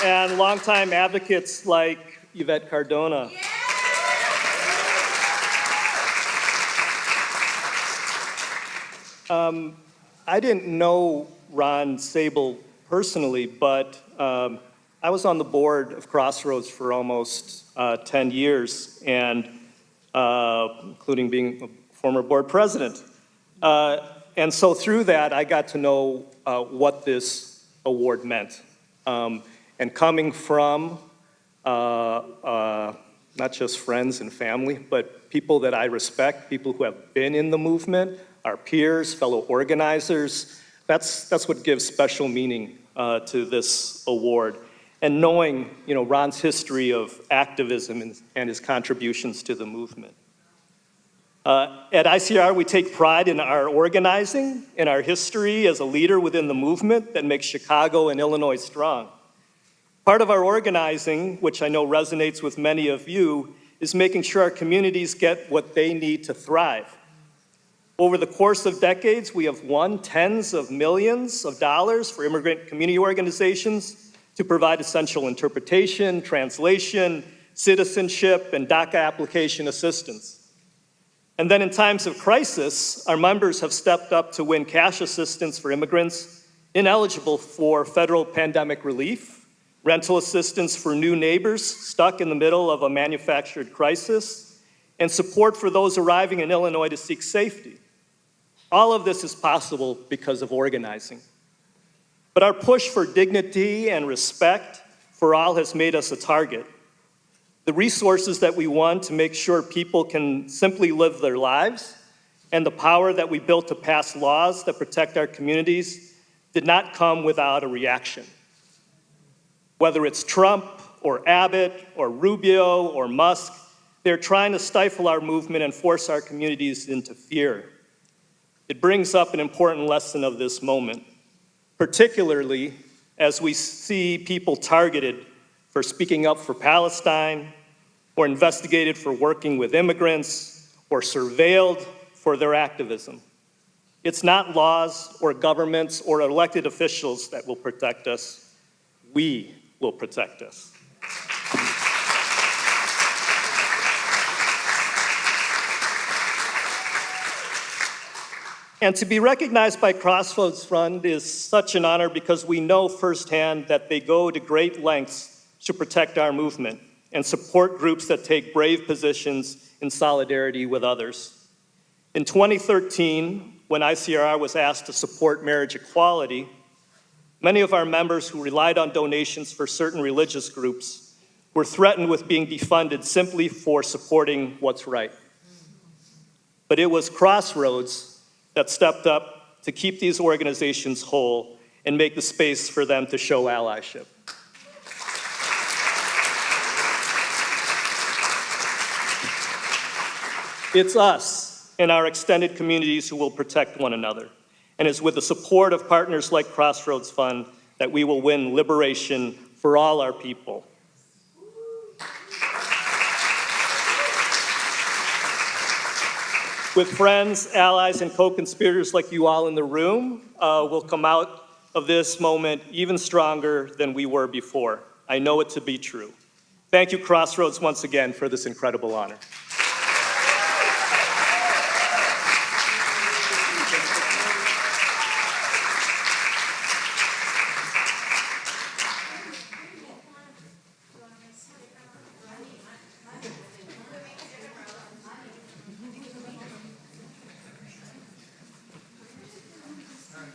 And longtime advocates like Evette Cardona. Yeah. I didn't know Ron Sable personally, but I was on the board of Crossroads for almost 10 years, and including being a former board president. And so through that, I got to know what this award meant. And coming from not just friends and family, but people that I respect, people who have been in the movement, our peers, fellow organizers, that's what gives special meaning to this award. And knowing, Ron's history of activism and his contributions to the movement. At ICIRR, we take pride in our organizing and our history as a leader within the movement that makes Chicago and Illinois strong. Part of our organizing, which I know resonates with many of you, is making sure our communities get what they need to thrive. Over the course of decades, we have won tens of millions of dollars for immigrant community organizations to provide essential interpretation, translation, citizenship, and DACA application assistance. And then in times of crisis, our members have stepped up to win cash assistance for immigrants ineligible for federal pandemic relief, rental assistance for new neighbors stuck in the middle of a manufactured crisis, and support for those arriving in Illinois to seek safety. All of this is possible because of organizing. But our push for dignity and respect for all has made us a target. The resources that we won to make sure people can simply live their lives, and the power that we built to pass laws that protect our communities did not come without a reaction. Whether it's Trump or Abbott or Rubio or Musk, they're trying to stifle our movement and force our communities into fear. It brings up an important lesson of this moment, particularly as we see people targeted for speaking up for Palestine, or investigated for working with immigrants, or surveilled for their activism. It's not laws or governments or elected officials that will protect us. We will protect us. And to be recognized by Crossroads Fund is such an honor because we know firsthand that they go to great lengths to protect our movement and support groups that take brave positions in solidarity with others. In 2013, when ICIRR was asked to support marriage equality, many of our members who relied on donations for certain religious groups were threatened with being defunded simply for supporting what's right. But it was Crossroads that stepped up to keep these organizations whole and make the space for them to show allyship. It's us and our extended communities who will protect one another. And it's with the support of partners like Crossroads Fund that we will win liberation for all our people. With friends, allies, and co-conspirators like you all in the room, we'll come out of this moment even stronger than we were before. I know it to be true. Thank you, Crossroads, once again for this incredible honor.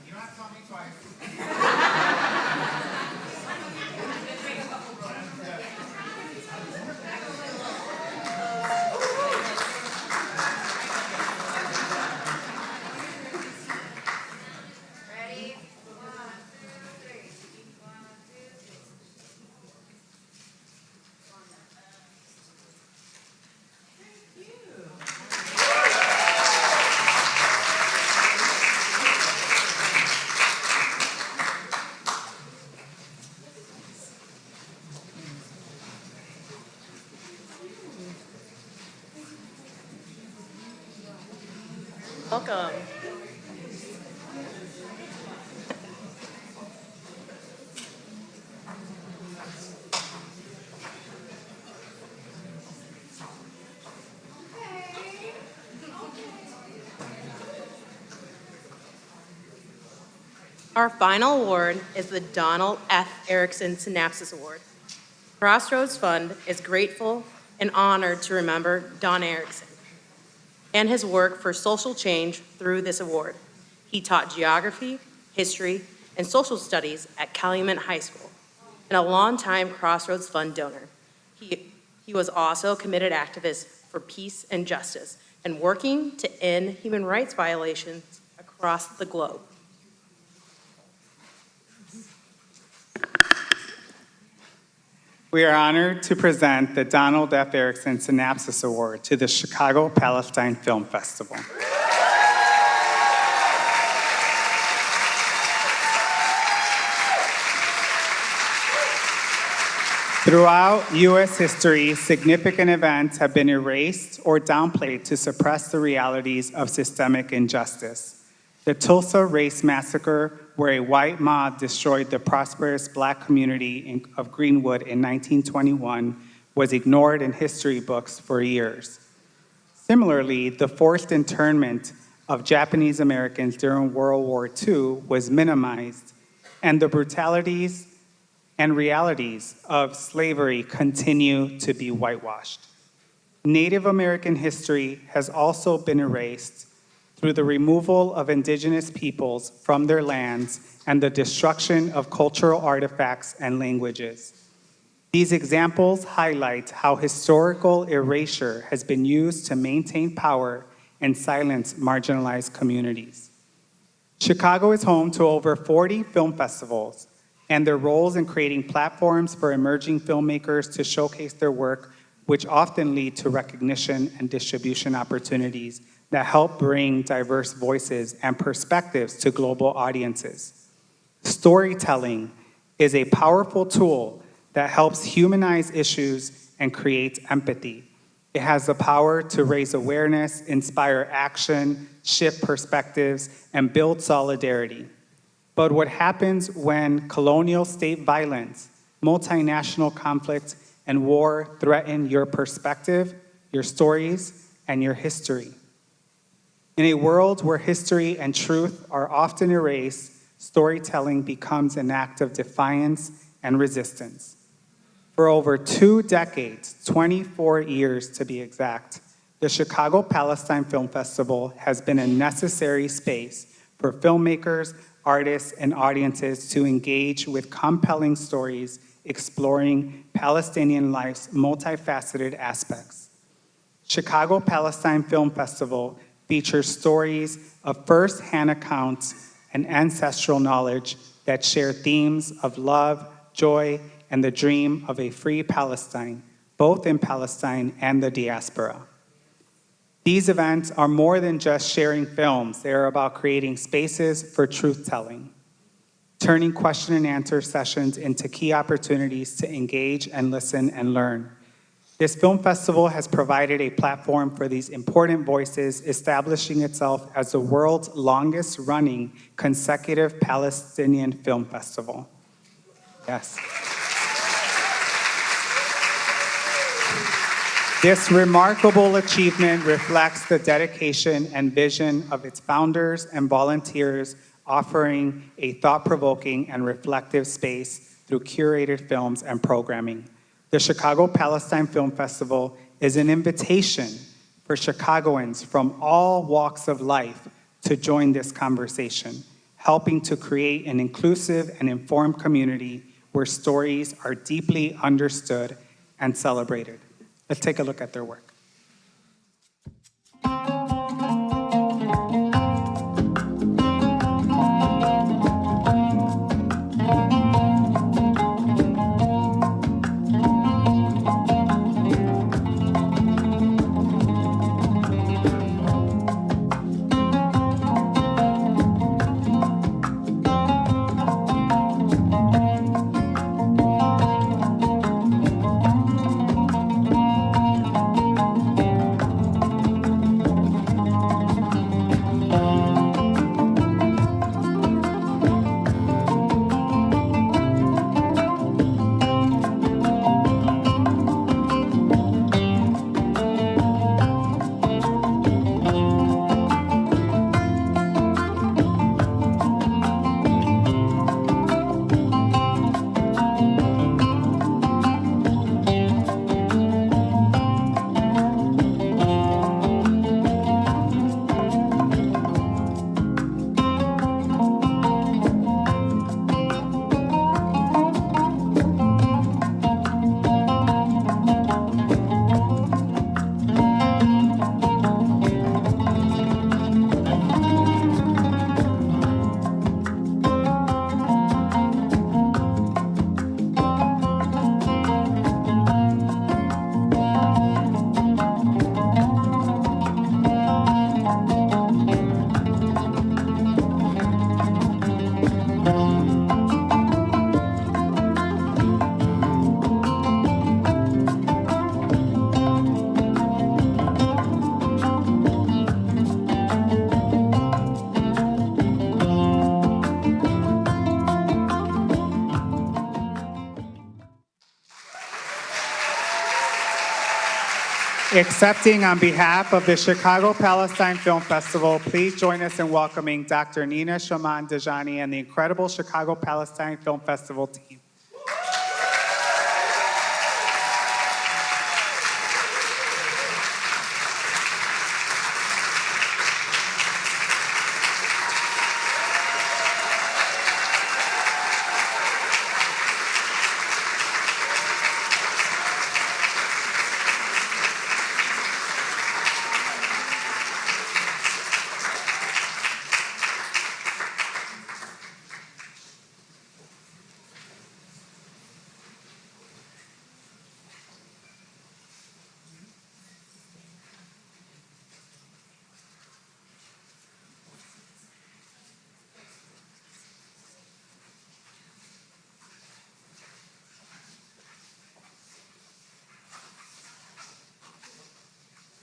You don't have to tell me twice. Ready? 1, 2, 3. 1, 2, 3. Welcome. Our final award is the Donald F. Erickson Synapses Award. Crossroads Fund is grateful and honored to remember Don Erickson and his work for social change through this award. He taught geography, history, and social studies at Calumet High School, and a longtime Crossroads Fund donor. He was also a committed activist for peace and justice and working to end human rights violations across the globe. We are honored to present the Donald F. Erickson Synapses Award to the Chicago Palestine Film Festival. Throughout U.S. history, significant events have been erased or downplayed to suppress the realities of systemic injustice. The Tulsa Race Massacre, where a white mob destroyed the prosperous Black community of Greenwood in 1921, was ignored in history books for years. Similarly, the forced internment of Japanese Americans during World War II was minimized, and the brutalities and realities of slavery continue to be whitewashed. Native American history has also been erased through the removal of indigenous peoples from their lands and the destruction of cultural artifacts and languages. These examples highlight how historical erasure has been used to maintain power and silence marginalized communities. Chicago is home to over 40 film festivals, and their roles in creating platforms for emerging filmmakers to showcase their work, which often lead to recognition and distribution opportunities that help bring diverse voices and perspectives to global audiences. Storytelling is a powerful tool that helps humanize issues and create empathy. It has the power to raise awareness, inspire action, shift perspectives, and build solidarity. But what happens when colonial state violence, multinational conflict, and war threaten your perspective, your stories, and your history? In a world where history and truth are often erased, storytelling becomes an act of defiance and resistance. For over 2 decades, 24 years to be exact, the Chicago Palestine Film Festival has been a necessary space for filmmakers, artists, and audiences to engage with compelling stories exploring Palestinian life's multifaceted aspects. Chicago Palestine Film Festival features stories of first-hand accounts and ancestral knowledge that share themes of love, joy, and the dream of a free Palestine, both in Palestine and the diaspora. These events are more than just sharing films. They are about creating spaces for truth-telling, turning question and answer sessions into key opportunities to engage and listen and learn. This film festival has provided a platform for these important voices, establishing itself as the world's longest running consecutive Palestinian film festival. Yes. This remarkable achievement reflects the dedication and vision of its founders and volunteers, offering a thought-provoking and reflective space through curated films and programming. The Chicago Palestine Film Festival is an invitation for Chicagoans from all walks of life to join this conversation, helping to create an inclusive and informed community where stories are deeply understood and celebrated. Let's take a look at their work. Accepting on behalf of the Chicago Palestine Film Festival, please join us in welcoming Dr. Nina Shaman Dajani and the incredible Chicago Palestine Film Festival team.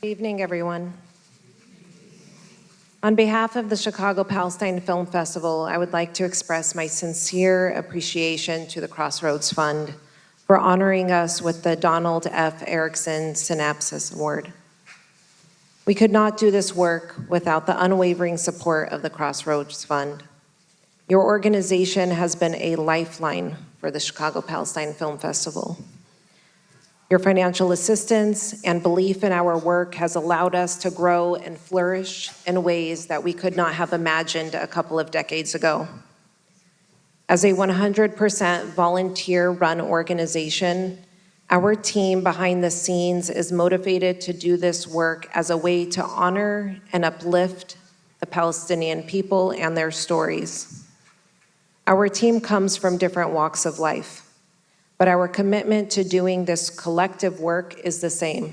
Good evening, everyone. On behalf of the Chicago Palestine Film Festival, I would like to express my sincere appreciation to the Crossroads Fund for honoring us with the Donald F. Erickson Synapses Award. We could not do this work without the unwavering support of the Crossroads Fund. Your organization has been a lifeline for the Chicago Palestine Film Festival. Your financial assistance and belief in our work has allowed us to grow and flourish in ways that we could not have imagined a couple of decades ago. As a 100% volunteer-run organization, our team behind the scenes is motivated to do this work as a way to honor and uplift the Palestinian people and their stories. Our team comes from different walks of life, but our commitment to doing this collective work is the same.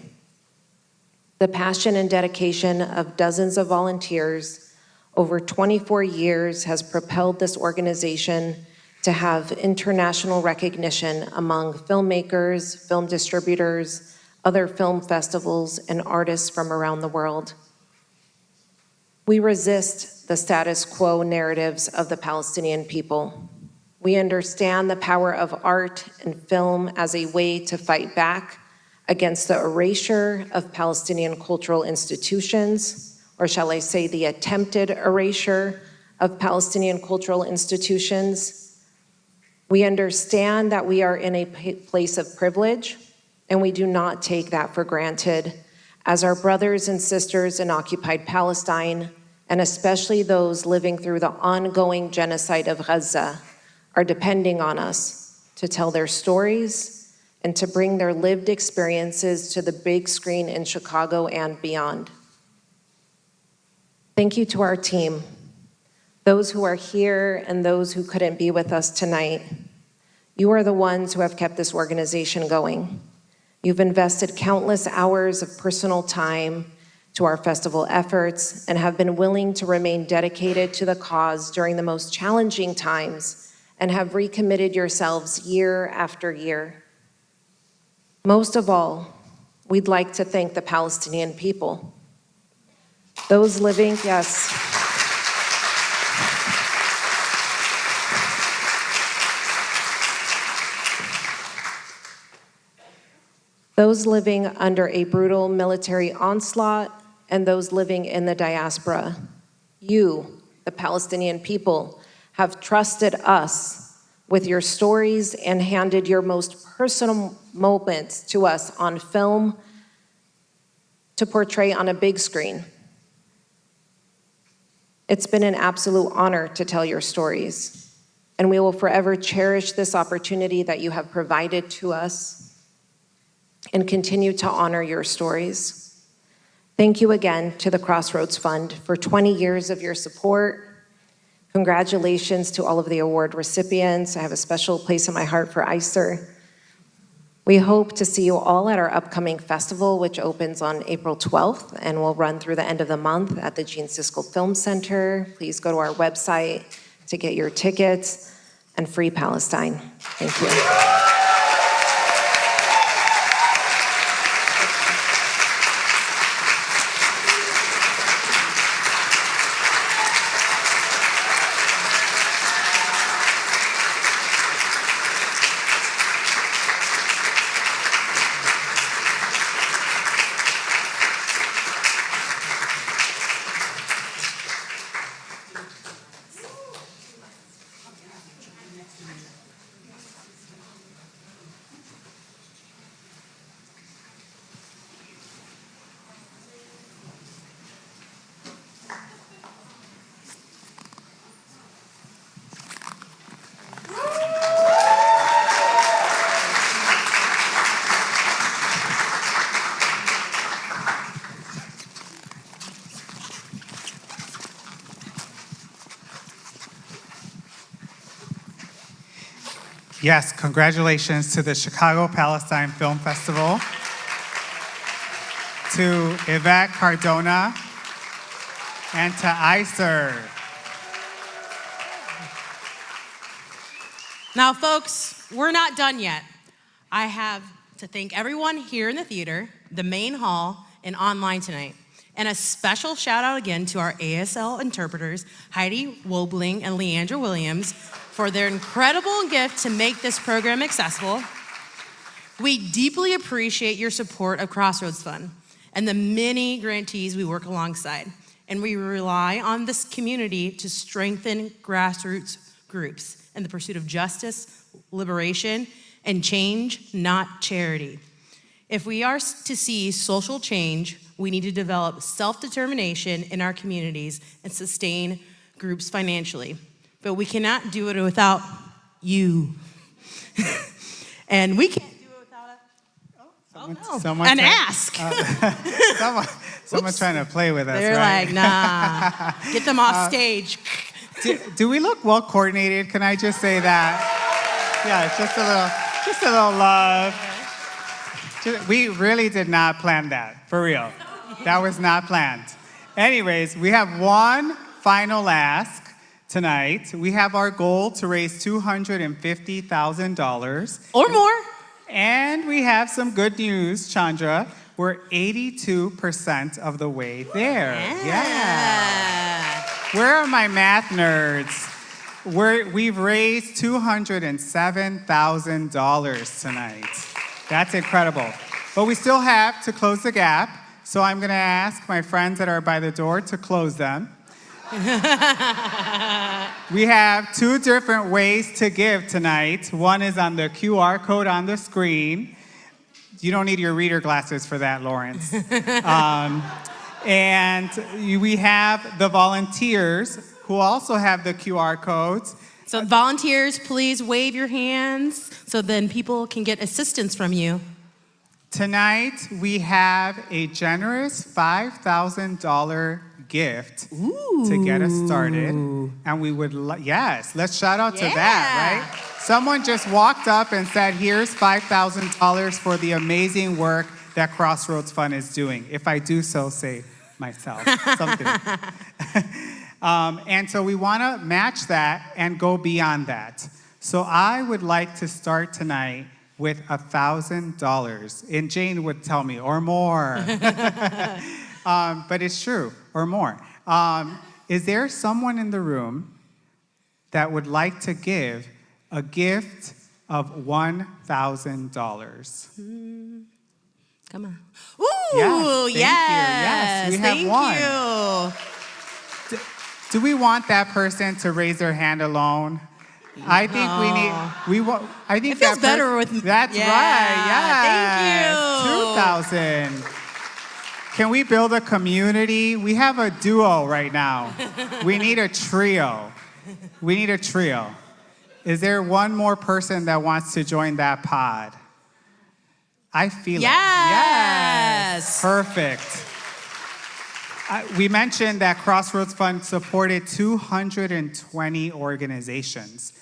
The passion and dedication of dozens of volunteers over 24 years has propelled this organization to have international recognition among filmmakers, film distributors, other film festivals, and artists from around the world. We resist the status quo narratives of the Palestinian people. We understand the power of art and film as a way to fight back against the erasure of Palestinian cultural institutions, or shall I say the attempted erasure of Palestinian cultural institutions. We understand that we are in a place of privilege, and we do not take that for granted, as our brothers and sisters in occupied Palestine, and especially those living through the ongoing genocide of Gaza, are depending on us to tell their stories and to bring their lived experiences to the big screen in Chicago and beyond. Thank you to our team, those who are here and those who couldn't be with us tonight. You are the ones who have kept this organization going. You've invested countless hours of personal time to our festival efforts and have been willing to remain dedicated to the cause during the most challenging times and have recommitted yourselves year after year. Most of all, we'd like to thank the Palestinian people. Those living, yes. Those living under a brutal military onslaught and those living in the diaspora. You, the Palestinian people, have trusted us with your stories and handed your most personal moments to us on film to portray on a big screen. It's been an absolute honor to tell your stories, and we will forever cherish this opportunity that you have provided to us and continue to honor your stories. Thank you again to the Crossroads Fund for 20 years of your support. Congratulations to all of the award recipients. I have a special place in my heart for ICIRR. We hope to see you all at our upcoming festival, which opens on April 12th and will run through the end of the month at the Gene Siskel Film Center. Please go to our website to get your tickets, and free Palestine. Thank you. Yes, congratulations to the Chicago Palestine Film Festival, to Evette Cardona, and to ICIRR. Now, folks, we're not done yet. I have to thank everyone here in the theater, the main hall, and online tonight. And a special shout out again to our ASL interpreters, Heidi Wobling and Leandra Williams, for their incredible gift to make this program accessible. We deeply appreciate your support of Crossroads Fund and the many grantees we work alongside. And we rely on this community to strengthen grassroots groups in the pursuit of justice, liberation, and change, not charity. If we are to see social change, we need to develop self-determination in our communities and sustain groups financially. But we cannot do it without you. And we can't do it without an ask. Someone's trying to play with us, They're right? like, nah, get them off stage. Do we look well coordinated? Can I just say that? Yeah, just a little love. We really did not plan that, for real. That was not planned. Anyways, we have one final ask tonight. We have our goal to raise $250,000. Or more. And we have some good news, Chandra. We're 82% of the way there. Yeah. Where are my math nerds? We've raised $207,000 tonight. That's incredible. But we still have to close the gap, so I'm going to ask my friends that are by the door to close them. We have two different ways to give tonight. One is on the QR code on the screen. You don't need your reader glasses for that, Lawrence. And we have the volunteers who also have the QR codes. So volunteers, please wave your hands so then people can get assistance from you. Tonight, we have a generous $5,000 gift to get us started. And we would, yes, let's shout out to that, right? Someone just walked up and said, here's $5,000 for the amazing work that Crossroads Fund is doing. If I do so, say myself, something. And so we want to match that and go beyond that. So I would like to start tonight with $1,000. And Jane would tell me, or more. But it's true, or more. Is there someone in the room that would like to give a gift of $1,000? Come on. Ooh, yes. Yes, we have one. You. Do we want that person to raise their hand alone? I think I think it feels better with. That's right. Yes. Thank you. 2,000. Can we build a community? We have a duo right now. We need a trio. Is there one more person that wants to join that pod? I feel it. Yes. Perfect. We mentioned that Crossroads Fund supported 220 organizations.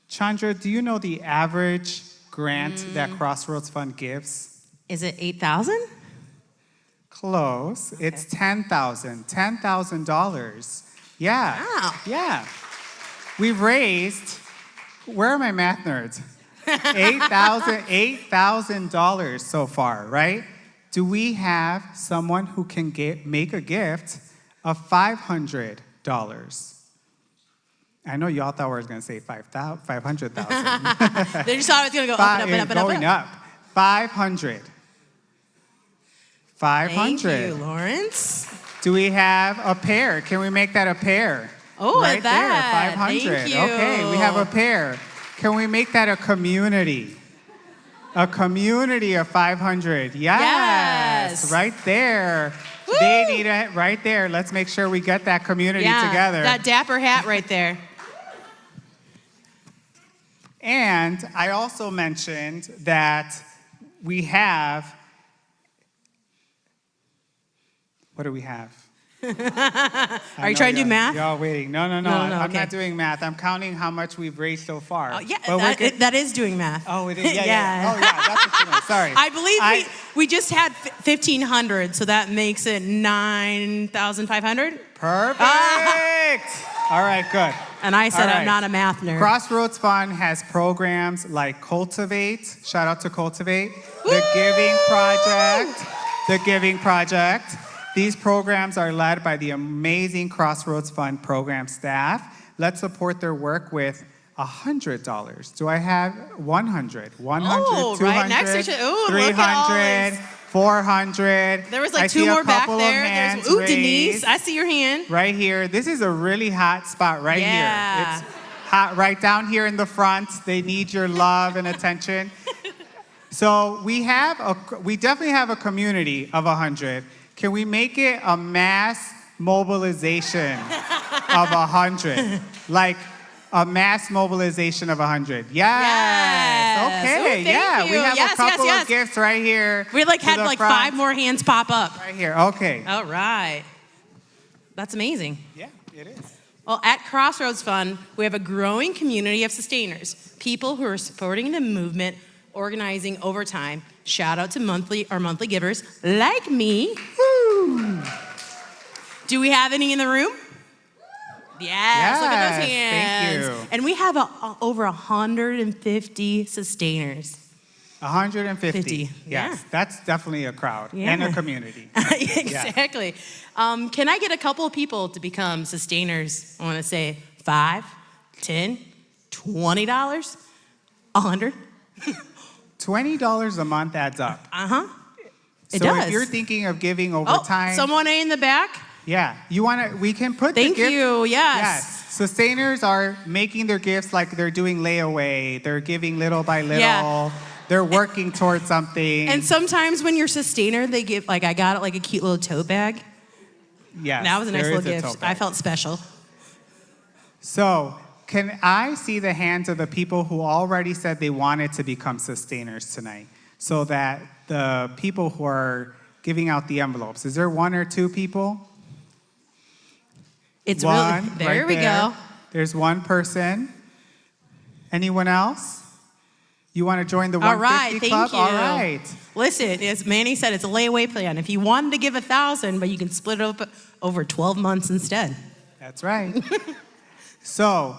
Chandra, do you know the average grant that Crossroads Fund gives? Is it 8,000? Close. Okay. It's $10,000. Yeah. Wow. Yeah. We've raised, where are my math nerds? $8,000 so far, right? Do we have someone who can make a gift of $500? I know y'all thought I was going to say 500,000. They just thought it was going to go up and up and up. Going up. 500. 500. Thank you, Lawrence. Do we have a pair? Can we make that a pair? Oh, right that. There, 500. Thank you. Okay, we have a pair. Can we make that a community? A community of 500. Yes. Right there. Woo! They need it right there. Let's make sure we get that community together. That dapper hat right there. And I also mentioned that we have, what do we have? Are you trying to do math? Y'all waiting. No. I'm okay. not doing math. I'm counting how much we've raised so far. That is doing math. Oh, it is? Yeah. Oh, yeah, that's what you meant. Sorry. I believe we just had 1,500, so that makes it 9,500. Perfect. All right, good. And I said I'm not a math nerd. Crossroads Fund has programs like Cultivate. Shout out to Cultivate. Woo! The Giving Project. These programs are led by the amazing Crossroads Fund program staff. Let's support their work with $100. Do I have 100? 100, 200, right next to each other. Ooh, 300, 400. There was like two more back there. Ooh, Denise, raised. I see your hand. Right here. This is a really hot spot here. It's hot right down here in the front. They need your love and attention. So we definitely have a community of 100. Can we make it a mass mobilization of 100? Like a mass mobilization of 100. Yes. Okay. Ooh, thank you. We have a couple of gifts right here. We had 5 more hands pop up. Right here. Okay. All right. That's amazing. Yeah, it is. Well, at Crossroads Fund, we have a growing community of sustainers, people who are supporting the movement, organizing over time. Shout out to our monthly givers like me. Woo. Do we have any in the room? Yes, look at those hands. Thank you. And we have over 150 sustainers. 150. 50, Yes, yeah. that's definitely a crowd Yeah. and a community. Exactly. Can I get a couple of people to become sustainers? I want to say $5, $10, $20, $100. $20 a month adds up. It So does. if you're thinking of giving over Oh, time, someone in the back? yeah, we can put Thank the gift. you, yes. Sustainers are making their gifts like they're doing layaway. They're giving little by little. Yeah. They're working towards something. And sometimes when you're sustainer, they give, like, I got it like a cute little tote bag. yes, That was a nice there little is a gift. tote bag. I felt special. So, can I see the hands of the people who already said they wanted to become sustainers tonight, so that the people who are giving out the envelopes, is there one or two people? It's One, really, there right we there. go. There's one person. Anyone else? You want to join the All 150 right, club? thank you. All right. Listen, as Manny said, it's a layaway plan. If you wanted to give 1,000, but you can split it up over 12 months instead. That's right. So,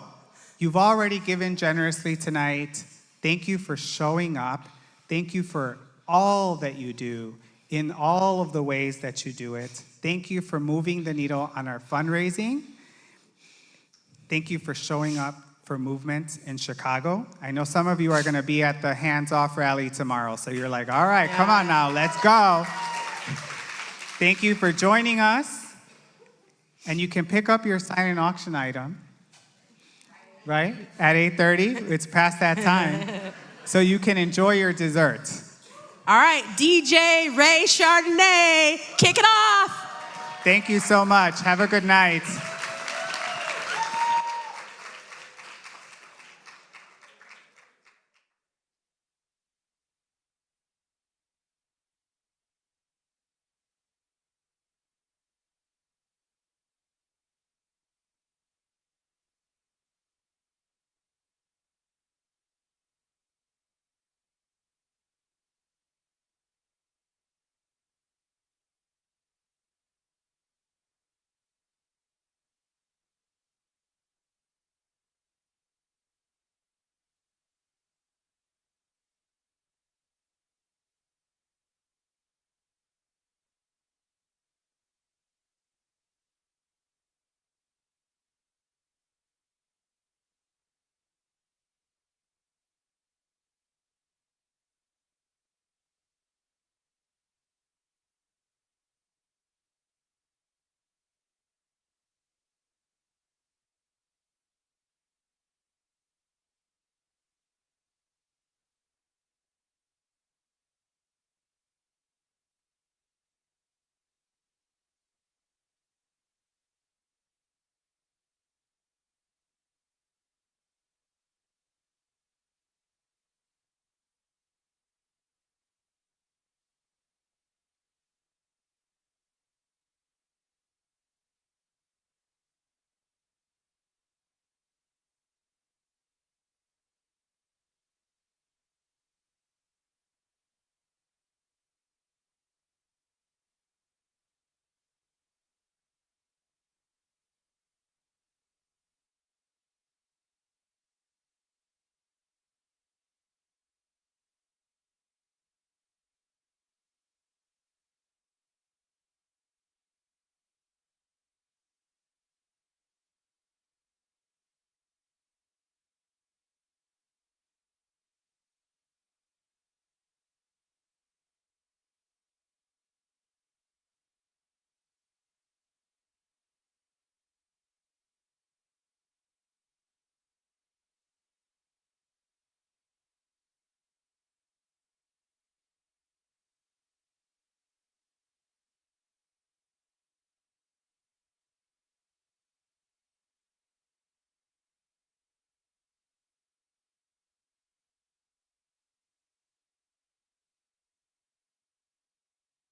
you've already given generously tonight. Thank you for showing up. Thank you for all that you do in all of the ways that you do it. Thank you for moving the needle on our fundraising. Thank you for showing up for movement in Chicago. I know some of you are going to be at the Hands Off rally tomorrow, so you're like, all right, come on now, let's go. Thank you for joining us. And you can pick up your silent auction item, right, at 8:30. It's past that time. So you can enjoy your dessert. All right, DJ Ray Chardonnay, kick it off. Thank you so much. Have a good night.